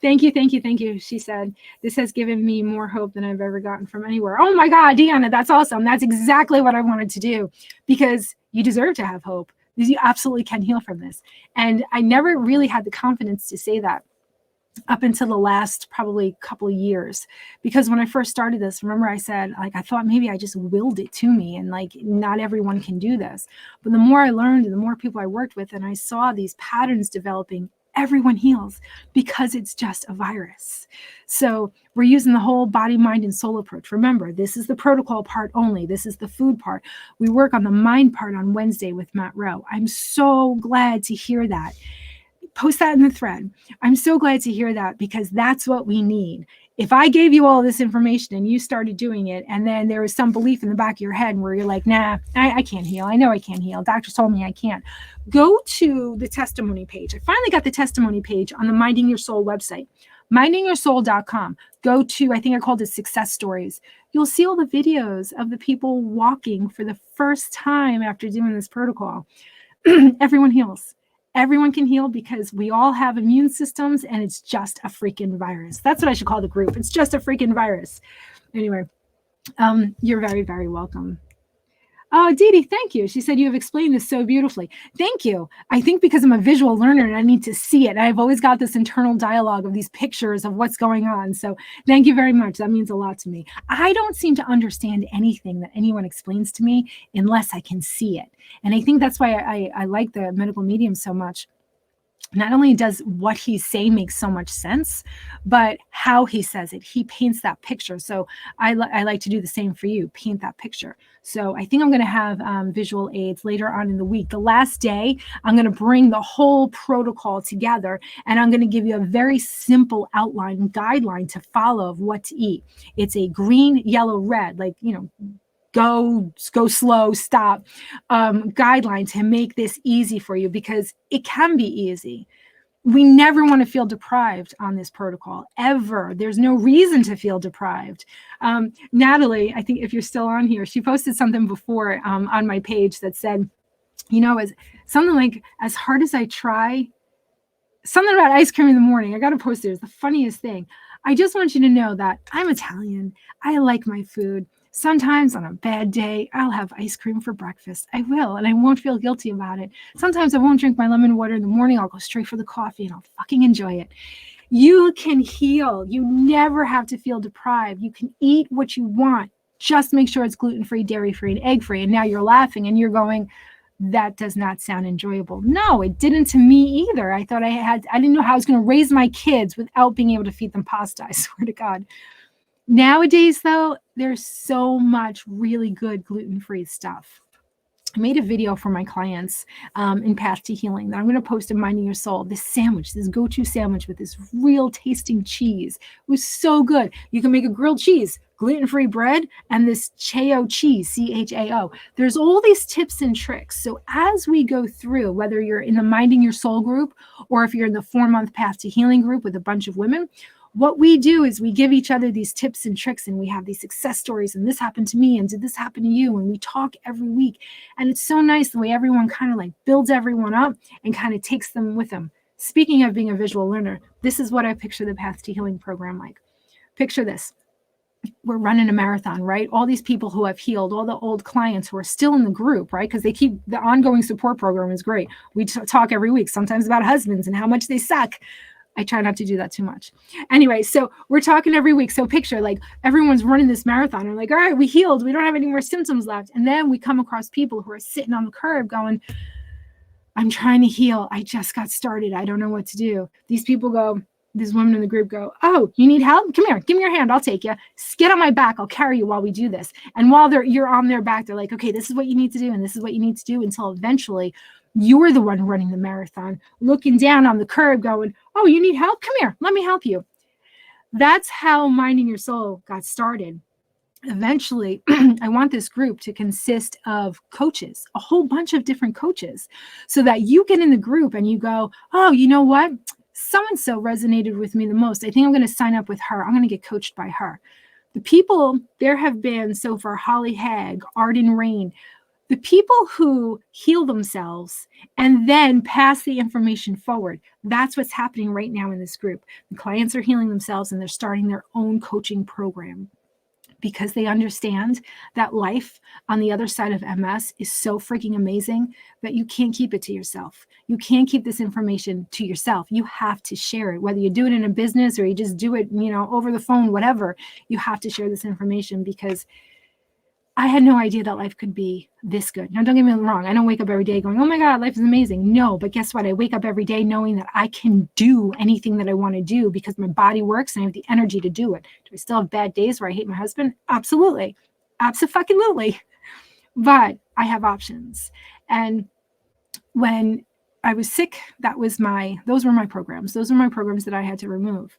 Thank you, thank you, thank you. She said, this has given me more hope than I've ever gotten from anywhere. Oh my God, Deanna, that's awesome. That's exactly what I wanted to do because you deserve to have hope. You absolutely can heal from this. And I never really had the confidence to say that up until the last probably couple of years, because when I first started this, remember I said, like, I thought maybe I just willed it to me and like not everyone can do this. But the more I learned and the more people I worked with and I saw these patterns developing, everyone heals because it's just a virus. So we're using the whole body, mind, and soul approach. Remember, this is the protocol part only. This is the food part. We work on the mind part on Wednesday with Matt Rowe. I'm so glad to hear that. Post that in the thread. I'm so glad to hear that because that's what we need. If I gave you all this information and you started doing it, and then there was some belief in the back of your head where you're like, nah, I can't heal. I know I can't heal. Doctors told me I can't. Go to the testimony page. I finally got the testimony page on the Minding Your Soul website, mindingyoursoul.com. Go to, I think I called it Success Stories. You'll see all the videos of the people walking for the first time after doing this protocol. Everyone heals. Everyone can heal because we all have immune systems and it's just a freaking virus. That's what I should call the group. It's just a freaking virus. Anyway, you're very, very welcome. Oh, Dee Dee, thank you. She said, you have explained this so beautifully. Thank you. I think because I'm a visual learner and I need to see it. I've always got this internal dialogue of these pictures of what's going on. So thank you very much. That means a lot to me. I don't seem to understand anything that anyone explains to me unless I can see it. And I think that's why I like the medical medium so much. Not only does what he's saying make so much sense, but how he says it, he paints that picture. So I like to do the same for you, paint that picture. So I think I'm going to have visual aids later on in the week. The last day, I'm going to bring the whole protocol together and I'm going to give you a very simple outline, guideline to follow of what to eat. It's a green, yellow, red, like, go slow, stop guideline to make this easy for you because it can be easy. We never want to feel deprived on this protocol, ever. There's no reason to feel deprived. Natalie, I think if you're still on here, she posted something before on my page that said, as something like, as hard as I try, something about ice cream in the morning. I got to post it. It's the funniest thing. I just want you to know that I'm Italian. I like my food. Sometimes on a bad day, I'll have ice cream for breakfast. I will, and I won't feel guilty about it. Sometimes I won't drink my lemon water in the morning. I'll go straight for the coffee and I'll fucking enjoy it. You can heal. You never have to feel deprived. You can eat what you want. Just make sure it's gluten-free, dairy-free, and egg-free. And now you're laughing and you're going, that does not sound enjoyable. No, it didn't to me either. I thought I didn't know how I was going to raise my kids without being able to feed them pasta. I swear to God. Nowadays, though, there's so much really good gluten-free stuff. I made a video for my clients in Path to Healing that I'm going to post in Minding Your Soul. This sandwich, this go-to sandwich with this real tasting cheese. It was so good. You can make a grilled cheese, gluten-free bread, and this Chao cheese, C-H-A-O. There's all these tips and tricks. So as we go through, whether you're in the Minding Your Soul group or if you're in the 4-month Path to Healing group with a bunch of women, what we do is we give each other these tips and tricks and we have these success stories and this happened to me and did this happen to you, and we talk every week. And it's so nice the way everyone kind of like builds everyone up and kind of takes them with them. Speaking of being a visual learner, this is what I picture the Path to Healing program like. Picture this. We're running a marathon, right? All these people who have healed, all the old clients who are still in the group, right? Because the ongoing support program is great. We talk every week, sometimes about husbands and how much they suck. I try not to do that too much. Anyway, so we're talking every week. So picture like everyone's running this marathon. And like, all right, we healed. We don't have any more symptoms left. And then we come across people who are sitting on the curb going, I'm trying to heal. I just got started. I don't know what to do. These people go, these women in the group go, oh, you need help? Come here. Give me your hand. I'll take you. Get on my back. I'll carry you while we do this. And while you're on their back, they're like, okay, this is what you need to do. And this is what you need to do until eventually You're the one running the marathon, looking down on the curb going, oh, you need help? Come here. Let me help you. That's how Minding Your Soul got started. Eventually, I want this group to consist of coaches, a whole bunch of different coaches, so that you get in the group and you go, oh, you know what? So-and-so resonated with me the most. I think I'm going to sign up with her. I'm going to get coached by her. The people, there have been so far, Holly Hagg, Arden Rain, the people who heal themselves and then pass the information forward. That's what's happening right now in this group. The clients are healing themselves and they're starting their own coaching program, because they understand that life on the other side of MS is so freaking amazing that you can't keep it to yourself. You can't keep this information to yourself. You have to share it, whether you do it in a business or you just do it, over the phone, whatever. You have to share this information, because I had no idea that life could be this good. Now, don't get me wrong. I don't wake up every day going, oh my God, life is amazing. No, but guess what? I wake up every day knowing that I can do anything that I want to do because my body works and I have the energy to do it. Do I still have bad days where I hate my husband? Absolutely. Absolutely. But I have options. And when I was sick, those were my programs. Those were my programs that I had to remove.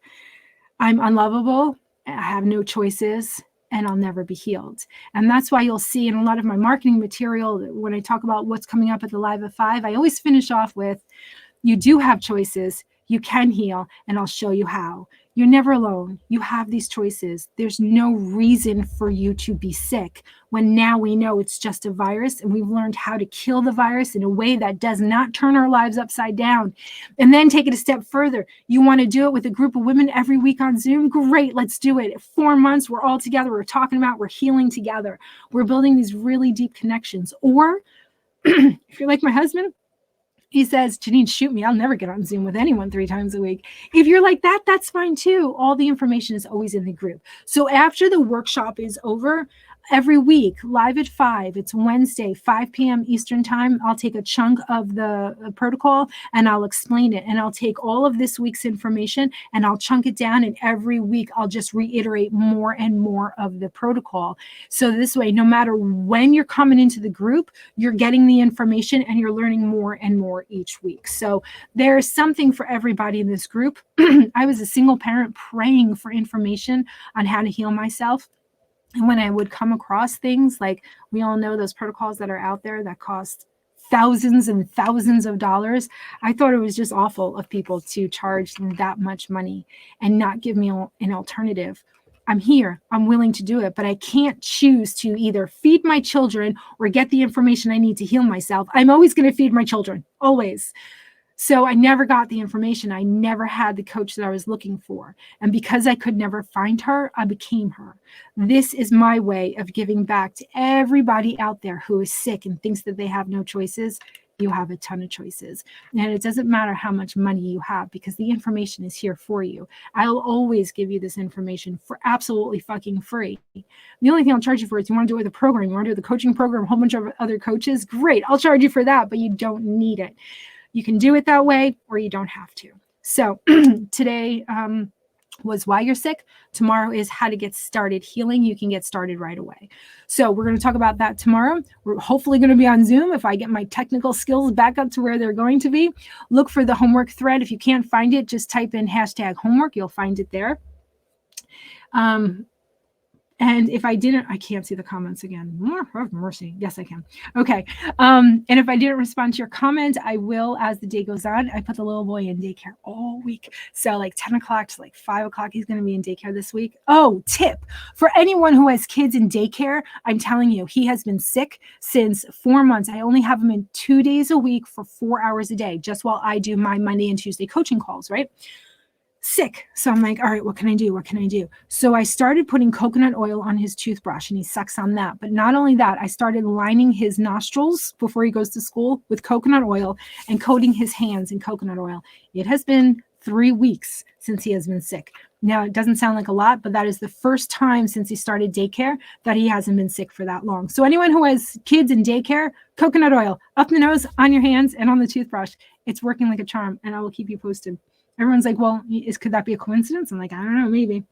I'm unlovable. I have no choices. And I'll never be healed. And that's why you'll see in a lot of my marketing material, when I talk about what's coming up at the Live at 5, I always finish off with, you do have choices, you can heal, and I'll show you how. You're never alone. You have these choices. There's no reason for you to be sick when now we know it's just a virus and we've learned how to kill the virus in a way that does not turn our lives upside down. And then take it a step further. You want to do it with a group of women every week on Zoom? Great, let's do it. 4 months, we're all together. We're talking about, we're healing together. We're building these really deep connections. Or if you're like my husband, he says, Janine, shoot me. I'll never get on Zoom with anyone 3 times a week. If you're like that, that's fine too. All the information is always in the group. So after the workshop is over, every week, Live at 5, it's Wednesday, 5 p.m. Eastern time, I'll take a chunk of the protocol and I'll explain it. And I'll take all of this week's information and I'll chunk it down. And every week, I'll just reiterate more and more of the protocol. So this way, no matter when you're coming into the group, you're getting the information and you're learning more and more each week. So there's something for everybody in this group. I was a single parent praying for information on how to heal myself. And when I would come across things like, we all know those protocols that are out there that cost thousands and thousands of dollars, I thought it was just awful of people to charge that much money and not give me an alternative. I'm here, I'm willing to do it, but I can't choose to either feed my children or get the information I need to heal myself. I'm always going to feed my children, always. So I never got the information. I never had the coach that I was looking for. And because I could never find her, I became her. This is my way of giving back to everybody out there who is sick and thinks that they have no choices. You have a ton of choices. And it doesn't matter how much money you have, because the information is here for you. I'll always give you this information for absolutely fucking free. The only thing I'll charge you for is you want to do it with a program, you want to do the coaching program, a whole bunch of other coaches, great. I'll charge you for that, but you don't need it. You can do it that way or you don't have to. So today was why you're sick. Tomorrow is how to get started healing. You can get started right away. So we're going to talk about that tomorrow. We're hopefully going to be on Zoom if I get my technical skills back up to where they're going to be. Look for the homework thread. If you can't find it, just type in #homework. You'll find it there. And if I didn't, I can't see the comments again. Have mercy. Yes, I can. Okay. And if I didn't respond to your comment, I will as the day goes on. I put the little boy in daycare all week. So like 10 o'clock to like 5 o'clock, he's going to be in daycare this week. Oh, tip for anyone who has kids in daycare. I'm telling you, he has been sick since 4 months. I only have him in 2 days a week for 4 hours a day, just while I do my Monday and Tuesday coaching calls, right? Sick. So I'm like, all right, what can I do? What can I do? So I started putting coconut oil on his toothbrush and he sucks on that. But not only that, I started lining his nostrils before he goes to school with coconut oil and coating his hands in coconut oil. It has been 3 weeks since he has been sick. Now, it doesn't sound like a lot, but that is the first time since he started daycare that he hasn't been sick for that long. So anyone who has kids in daycare, coconut oil up the nose, on your hands, and on the toothbrush. It's working like a charm, and I will keep you posted. Everyone's like, well, could that be a coincidence? I'm like, I don't know, maybe.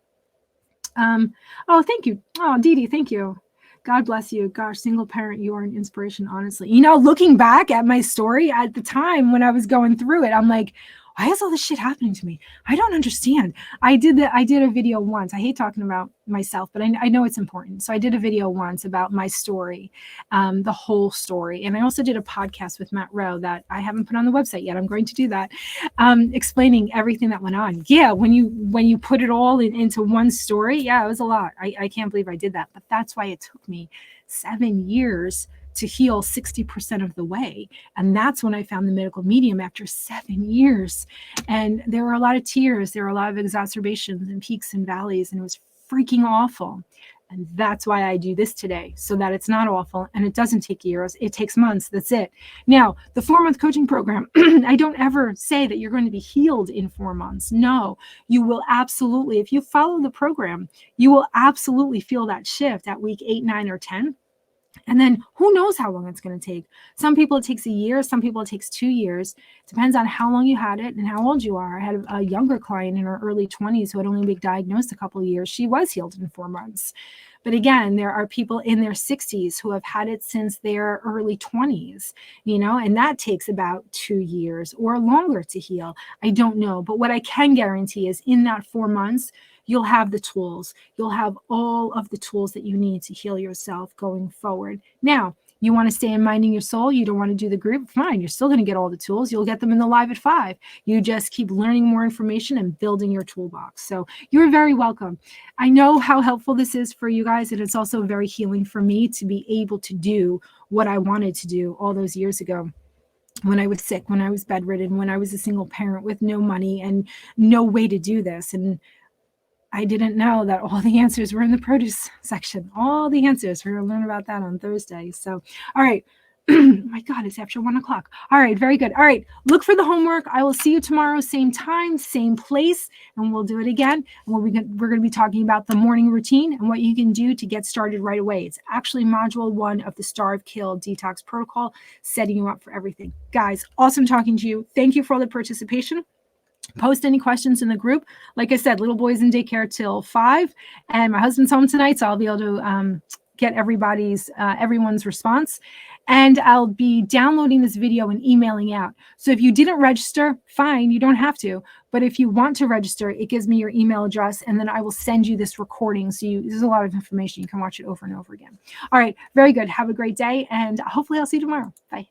Oh, thank you. Oh, Dee Dee, thank you. God bless you. Gosh, single parent, you are an inspiration, honestly. You know, looking back at my story at the time when I was going through it, I'm like, why is all this shit happening to me? I don't understand. I did a video once. I hate talking about myself, but I know it's important. So I did a video once about my story, the whole story. And I also did a podcast with Matt Rowe that I haven't put on the website yet. I'm going to do that, explaining everything that went on. Yeah, when you put it all into one story, yeah, it was a lot. I can't believe I did that. But that's why it took me 7 years to heal 60% of the way. And that's when I found the medical medium after 7 years. And there were a lot of tears. There were a lot of exacerbations and peaks and valleys. And it was freaking awful. And that's why I do this today, so that it's not awful and it doesn't take years. It takes months. That's it. Now, the 4-month coaching program, I don't ever say that you're going to be healed in 4 months. No, you will absolutely, if you follow the program, you will absolutely feel that shift at week 8, 9, or 10. And then who knows how long it's going to take. Some people it takes a year. Some people it takes 2 years. Depends on how long you had it and how old you are. I had a younger client in her early 20s who had only been diagnosed a couple of years. She was healed in 4 months. But again, there are people in their 60s who have had it since their early 20s, you know, and that takes about 2 years or longer to heal. I don't know. But what I can guarantee is in that 4 months, you'll have the tools. You'll have all of the tools that you need to heal yourself going forward. Now, you want to stay in Minding Your Soul, you don't want to do the group, fine. You're still going to get all the tools. You'll get them in the live at 5. You just keep learning more information and building your toolbox. So you're very welcome. I know how helpful this is for you guys, and it's also very healing for me to be able to do what I wanted to do all those years ago. When I was sick, when I was bedridden, when I was a single parent with no money and no way to do this. And I didn't know that all the answers were in the produce section. All the answers. We're going to learn about that on Thursday. So, all right. My God, it's after 1 o'clock. All right. Very good. All right. Look for the homework. I will see you tomorrow, same time, same place, and we'll do it again. And we're going to be talking about the morning routine and what you can do to get started right away. It's actually module 1 of the Starve, Kill, Detox protocol, setting you up for everything. Guys, awesome talking to you. Thank you for all the participation. Post any questions in the group. Like I said, little boy's in daycare till 5, and my husband's home tonight, so I'll be able to get everyone's response. And I'll be downloading this video and emailing out. So if you didn't register, fine, you don't have to. But if you want to register, it gives me your email address, and then I will send you this recording. So there's a lot of information. You can watch it over and over again. All right, very good. Have a great day, and hopefully I'll see you tomorrow. Bye.